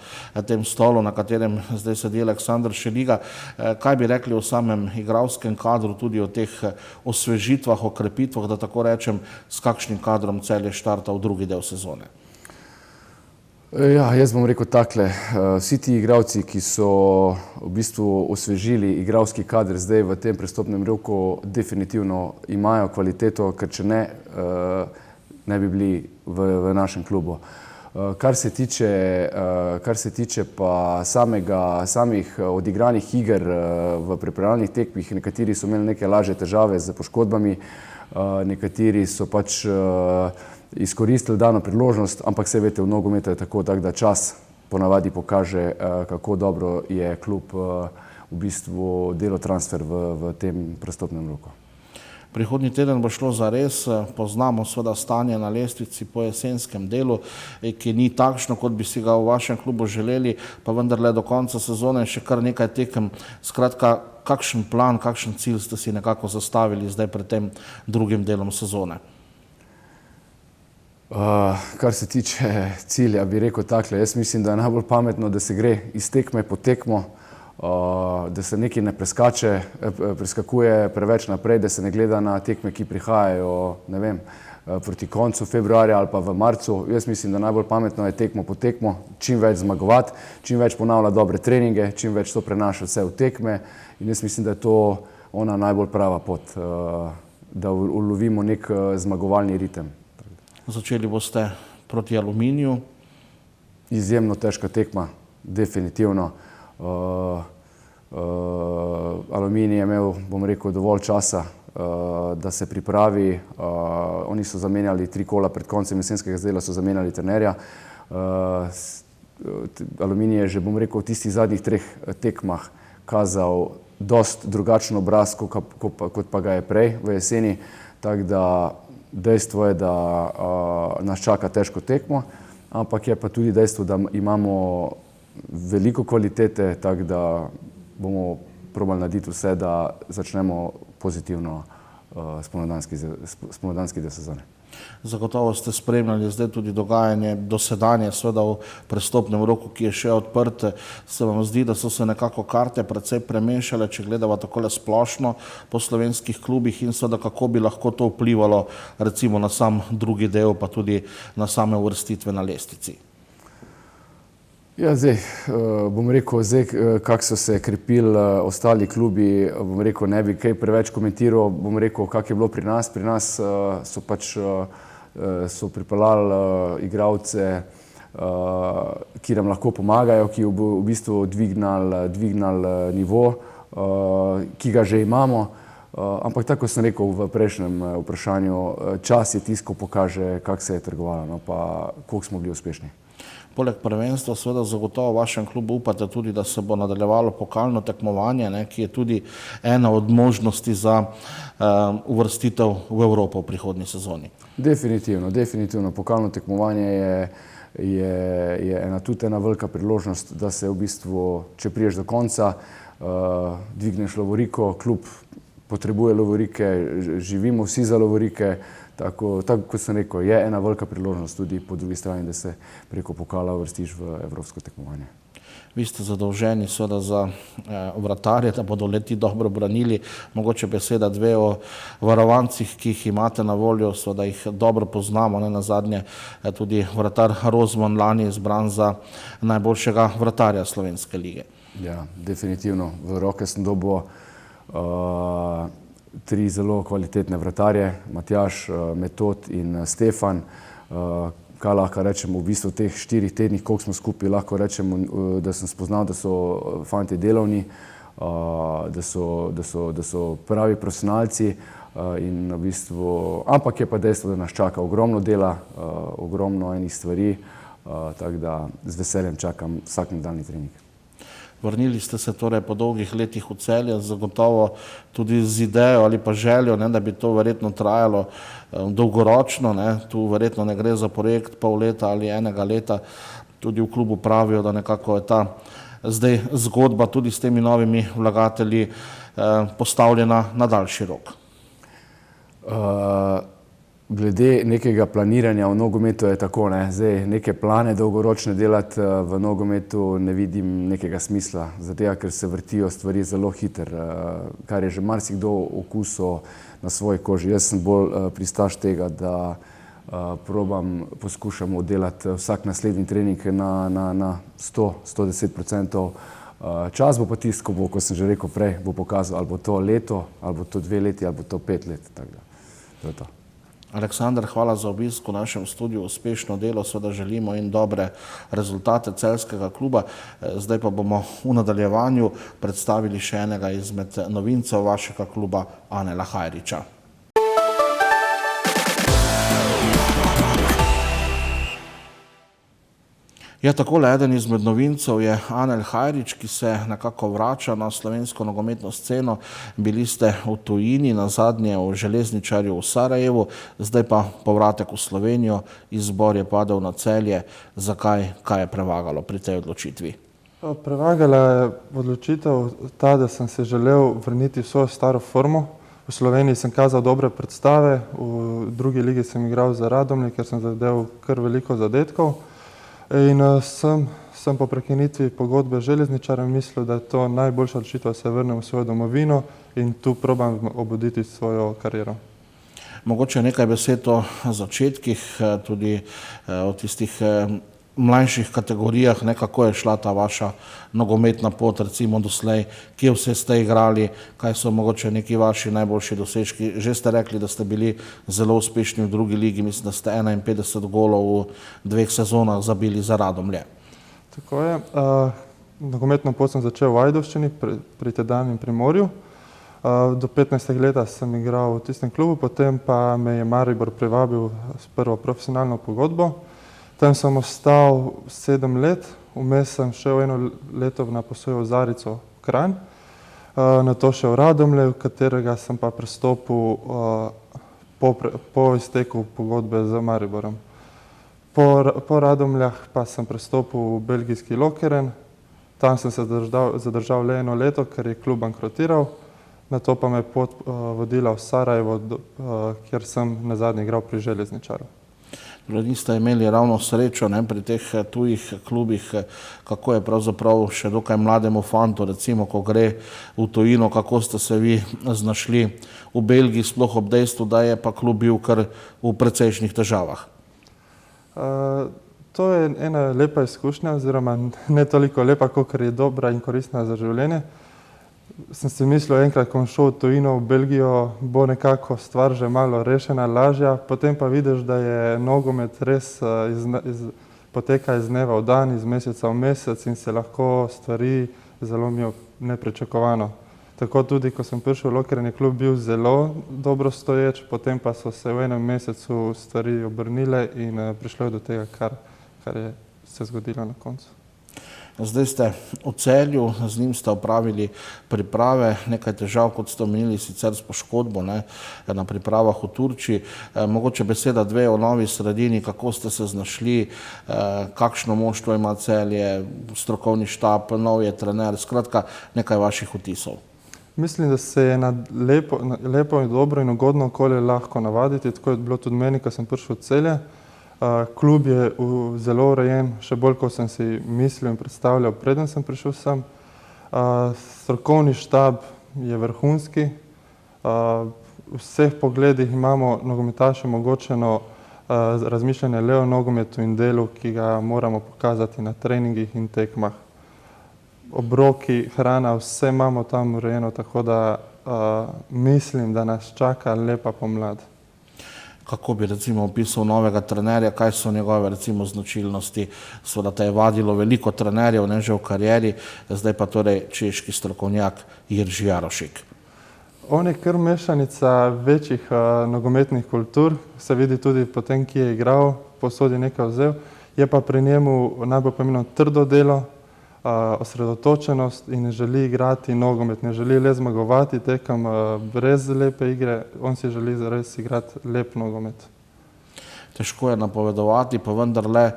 tem stolu, na katerem zdaj sedi Aleksandar Šeliga. Kaj bi rekli o samem igralskem kadru, tudi o teh osvežitvah, okrepitvah, da tako rečem, s kakšnim kadrom Celje štarta v drugi del sezone? Ja, jaz bom rekel takle, vsi ti igralci, ki so v bistvu osvežili igralski kader zdaj v tem prestopnem roku, definitivno imajo kvaliteto, ker če ne, ne bi bili v našem klubu. Kar se tiče pa samih odigranih iger v pripravljalnih tekmih, nekateri so imeli neke lažje težave z poškodbami, nekateri so pač izkoristili dano priložnost, ampak se veste, v nogometu je tako, da čas ponavadi pokaže, kako dobro je klub v bistvu delo transfer v tem prestopnem roku. Prihodnji teden bo šlo za res, poznamo seveda stanje na lestvici po jesenskem delu, ki ni takšno, kot bi si ga v vašem klubu želeli, pa vendarle do konca sezone še kar nekaj tekem. Skratka, kakšen plan, kakšen cilj ste si nekako zastavili zdaj pred tem drugim delom sezone? Kar se tiče cilja, bi rekel takle, jaz mislim, da je najbolj pametno, da se gre iz tekme po tekmo, da se nekaj ne preskakuje preveč naprej, da se ne gleda na tekme, ki prihajajo, ne vem, proti koncu februarja ali pa v marcu. Jaz mislim, da najbolj pametno je tekmo po tekmo, čim več zmagovati, čim več ponavljati dobre treninge, čim več to prenašati vse v tekme in jaz mislim, da je to ona najbolj prava pot, da ulovimo nek zmagovalni ritem. Začeli boste proti Aluminiju. Izjemno težka tekma, definitivno. Aluminij je imel, bom rekel, dovolj časa, da se pripravi. Oni so zamenjali 3 kola pred koncem jesenskega dela, so zamenjali trenerja. Aluminij je že, bom rekel, v tistih zadnjih 3 tekmah kazal dost drugačen obraz, kot pa ga je prej v jeseni. Tako da dejstvo je, da nas čaka težko tekmo, ampak je pa tudi dejstvo, da imamo veliko kvalitete, tako da bomo probali narediti vse, da začnemo pozitivno spomladanski del sezone. Zagotovo ste spremljali zdaj tudi dogajanje dosedanje, seveda v prestopnem roku, ki je še odprt. Se vam zdi, da so se nekako karte precej premešale, če gledava takole splošno po slovenskih klubih in seveda kako bi lahko to vplivalo recimo na sam drugi del, pa tudi na same uvrstitve na lestvici? Ja, zdaj, bom rekel, kako so se krepili ostali klubi, bom rekel, ne bi kaj preveč komentiral, bom rekel, kako je bilo pri nas. Pri nas so pač so pripeljali igralce, ki nam lahko pomagajo, ki v bistvu dvignali nivo, ki ga že imamo. Ampak tako sem rekel v prejšnjem vprašanju, čas je tisto, ko pokaže, kako se je trgovalo, no, pa koliko smo bili uspešni. Poleg prvenstva seveda zagotovo v vašem klubu upate tudi, da se bo nadaljevalo pokalno tekmovanje, ki je tudi ena od možnosti za uvrstitev v Evropo v prihodnji sezoni. Definitivno. Pokalno tekmovanje je tudi ena velika priložnost, da se v bistvu, če priješ do konca, dvigneš lovoriko, klub potrebuje lovorike, živimo vsi za lovorike. Tako kot sem rekel, je ena velika priložnost tudi po drugi strani, da se preko pokala uvrstiš v evropsko tekmovanje. Vi ste zadolženi seveda za vratarje, da bodo leti dobro branili. Mogoče beseda dve o varovancih, ki jih imate na voljo, seveda jih dobro poznamo, ne nazadnje tudi vratar Rozman lani izbran za najboljšega vratarja Slovenske lige. Ja, definitivno. V roke sem dobil 3 zelo kvalitetne vratarje, Matjaž, Metod in Stefan. Kaj lahko rečemo, v bistvu teh 4 tednih, koliko smo skupaj, lahko rečemo, da sem spoznal, da so fantje delovni, da so pravi profesionalci in v bistvu, ampak je pa dejstvo, da nas čaka ogromno dela, ogromno enih stvari, tako da z veseljem čakam vsak nadaljnji trening. Vrnili ste se torej po dolgih letih v Celje, zagotovo tudi z idejo ali pa željo, da bi to verjetno trajalo dolgoročno. Tu verjetno ne gre za projekt pol leta ali enega leta. Tudi v klubu pravijo, da nekako je ta zdaj zgodba tudi s temi novimi vlagatelji postavljena na daljši rok. Glede nekega planiranja v nogometu je tako, ne. Zdaj, neke plane dolgoročne delati v nogometu ne vidim nekega smisla, zato ker se vrtijo stvari zelo hitro, kar je že marsikdo okusil na svoji koži. Jaz sem bolj pristaš tega, da poskušamo delati vsak naslednji trening na 100–110%. Čas bo pa tisto, ko bo, kot sem že rekel prej, bo pokazal, ali bo to leto, ali bo to 2 leti, ali bo to 5 let. Tako da, to je to. Aleksander, hvala za obisk v našem studiu, uspešno delo, seveda želimo in dobre rezultate celjskega kluba. Zdaj pa bomo v nadaljevanju predstavili še enega izmed novincev vašega kluba, Anela Hajriča. Ja, takole eden izmed novincev je Anel Hajrič, ki se nekako vrača na slovensko nogometno sceno. Bili ste v tujini, nazadnje v Železničarju v Sarajevu, zdaj pa povratek v Slovenijo, izbor je padel na Celje. Zakaj, kaj je prevagalo pri tej odločitvi? Prevagala je odločitev ta, da sem se želel vrniti v svojo staro formo. V Sloveniji sem kazal dobre predstave, v drugi ligi sem igral za Radomlje, ker sem zadel kar veliko zadetkov. In sem po prekinitvi pogodbe Železničarjem mislil, da je to najboljša odločitev, da se vrnem v svojo domovino in tu probam obuditi svojo kariero. Mogoče nekaj besed o začetkih, tudi o tistih mlajših kategorijah, kako je šla ta vaša nogometna pot, recimo doslej, kje vse ste igrali, kaj so mogoče neki vaši najboljši dosežki. Že ste rekli, da ste bili zelo uspešni v drugi ligi, mislim, da ste 51 golov v 2 sezonah zabili za Radomlje. Tako je. Nogometno pot sem začel v Ajdovščini pri tedanjem Primorju. Do 15 leta sem igral v tistem klubu, potem pa me je Maribor privabil s prvo profesionalno pogodbo. Tam sem ostal 7 let, vmes sem šel 1 leto na posojo v Zarico v Kranj, nato še v Radomlje, v katerega sem pa prestopil po izteku pogodbe z Mariborom. Po Radomljah pa sem prestopil v belgijski Lokeren, tam sem se zadržal le 1 leto, ker je klub bankrotiral, nato pa me pot vodila v Sarajevo, kjer sem nazadnje igral pri Železničarju. Niste imeli ravno srečo pri teh tujih klubih, kako je pravzaprav še dokaj mlademu fantu, recimo, ko gre v tujino, kako ste se vi znašli v Belgiji, sploh ob dejstvu, da je pa klub bil kar v precejšnjih težavah? To je ena lepa izkušnja, oziroma ne toliko lepa, kakor je dobra in koristna za življenje. Sem si mislil, enkrat, ko bom šel v tujino, v Belgijo, bo nekako stvar že malo rešena, lažja, potem pa vidiš, da je nogomet res poteka iz dneva v dan, iz meseca v mesec in se lahko stvari zalomijo nepričakovano. Tako tudi, ko sem prišel v Lokeren, je klub bil zelo dobro stoječ, potem pa so se v enem mesecu stvari obrnile in prišlo je do tega, kar je se zgodilo na koncu. Zdaj ste v Celju, z njim ste opravili priprave, nekaj težav, kot ste omenili, sicer s poškodbo na pripravah v Turčiji. Mogoče beseda dve o novi sredini, kako ste se znašli, kakšno moštvo ima Celje, strokovni štab, nov je trener, skratka nekaj vaših vtisov. Mislim, da se je na lepo in dobro in ugodno okolje lahko navaditi, tako je bilo tudi meni, ko sem prišel v Celje. Klub je zelo urejen, še bolj, kot sem si mislil in predstavljal, preden sem prišel sem. Strokovni štab je vrhunski. V vseh pogledih imamo nogometaši omogočeno razmišljanje le o nogometu in delu, ki ga moramo pokazati na treningih in tekmah. Obroki, hrana, vse imamo tam urejeno, tako da mislim, da nas čaka lepa pomlad. Kako bi recimo opisal novega trenerja, kaj so njegove recimo značilnosti? Seveda te je vadilo veliko trenerjev, že v karieri, zdaj pa torej češki strokovnjak Jirži Jarošik. On je kar mešanica večjih nogometnih kultur, se vidi tudi potem, ki je igral, posod je nekaj vzel. Je pa pri njemu najbolj pomembno trdo delo, osredotočenost in ne želi igrati nogomet, ne želi le zmagovati tekem brez lepe igre, on si želi res igrati lep nogomet. težko je napovedovati, pa vendarle,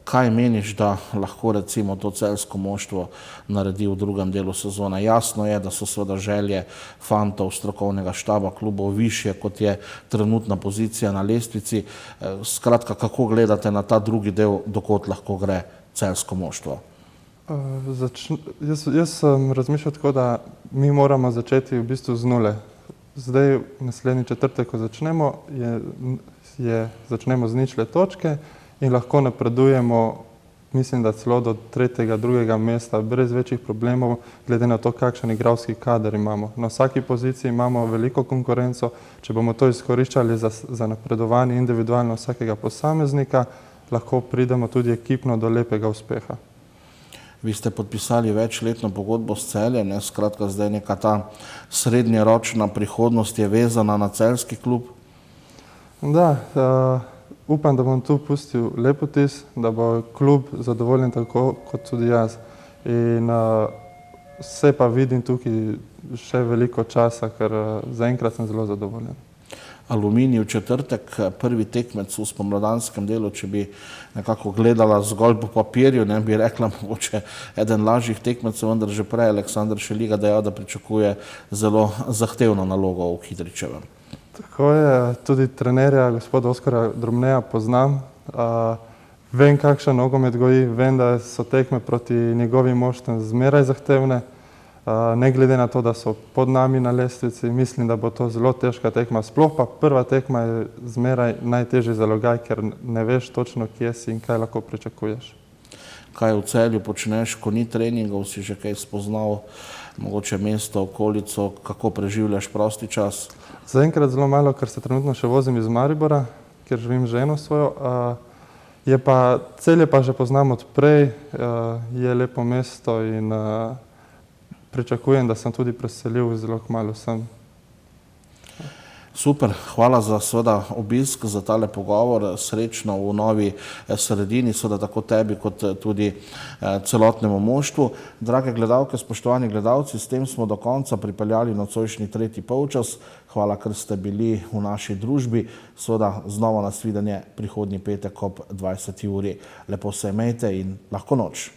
kaj meniš, da lahko recimo to celjsko moštvo naredi v drugem delu sezone? Jasno je, da so seveda želje fantov strokovnega štaba klubov višje, kot je trenutna pozicija na lestvici. Skratka, kako gledate na ta drugi del, dokot lahko gre celjsko moštvo? Jaz sem razmišljal tako, da mi moramo začeti v bistvu z nule. Zdaj, naslednji četrtek, ko začnemo, začnemo z ničle točke in lahko napredujemo, mislim, da celo do 3., 2. mesta, brez večjih problemov, glede na to, kakšen igralski kader imamo. Na vsaki poziciji imamo veliko konkurenco, če bomo to izkoriščali za napredovanje individualno vsakega posameznika, lahko pridemo tudi ekipno do lepega uspeha. Vi ste podpisali večletno pogodbo s Celjem, skratka zdaj neka ta srednjeročna prihodnost je vezana na celjski klub? Da, upam, da bom tu pustil lep vtis, da bo klub zadovoljen tako kot tudi jaz. In vse pa vidim tukaj še veliko časa, ker zaenkrat sem zelo zadovoljen. Aluminij v četrtek, prvi tekmec v spomladanskem delu, če bi nekako gledala zgolj po papirju, ne bi rekla mogoče eden lažjih tekmecev, vendar že prej Aleksander Šeliga dejal, da pričakuje zelo zahtevno nalogo v Kidričevem. Tako je, tudi trenerja gospoda Oskarja Drobneja poznam. Vem, kakšen nogomet goji, vem, da so tekme proti njegovim moštvom zmeraj zahtevne. Ne glede na to, da so pod nami na lestvici, mislim, da bo to zelo težka tekma. Sploh pa prva tekma je zmeraj najtežji zalogaj, ker ne veš točno, kje si in kaj lahko pričakuješ. Kaj v Celju počneš, ko ni treningov, si že kaj spoznal, mogoče mesto, okolico, kako preživljaš prosti čas? Zaenkrat zelo malo, ker se trenutno še vozim iz Maribora, ker živim ženo svojo. Celje pa že poznam od prej, je lepo mesto in pričakujem, da sem tudi preselil zelo kmalu sem. Super, hvala za seveda obisk, za tale pogovor, srečno v novi sredini, seveda tako tebi kot tudi celotnemu moštvu. Drage gledalke, spoštovani gledalci, s tem smo do konca pripeljali nocojšnji tretji polčas. Hvala, ker ste bili v naši družbi. Seveda znova nasvidenje prihodnji petek ob 20. uri. Lepo se imejte in lahko noč.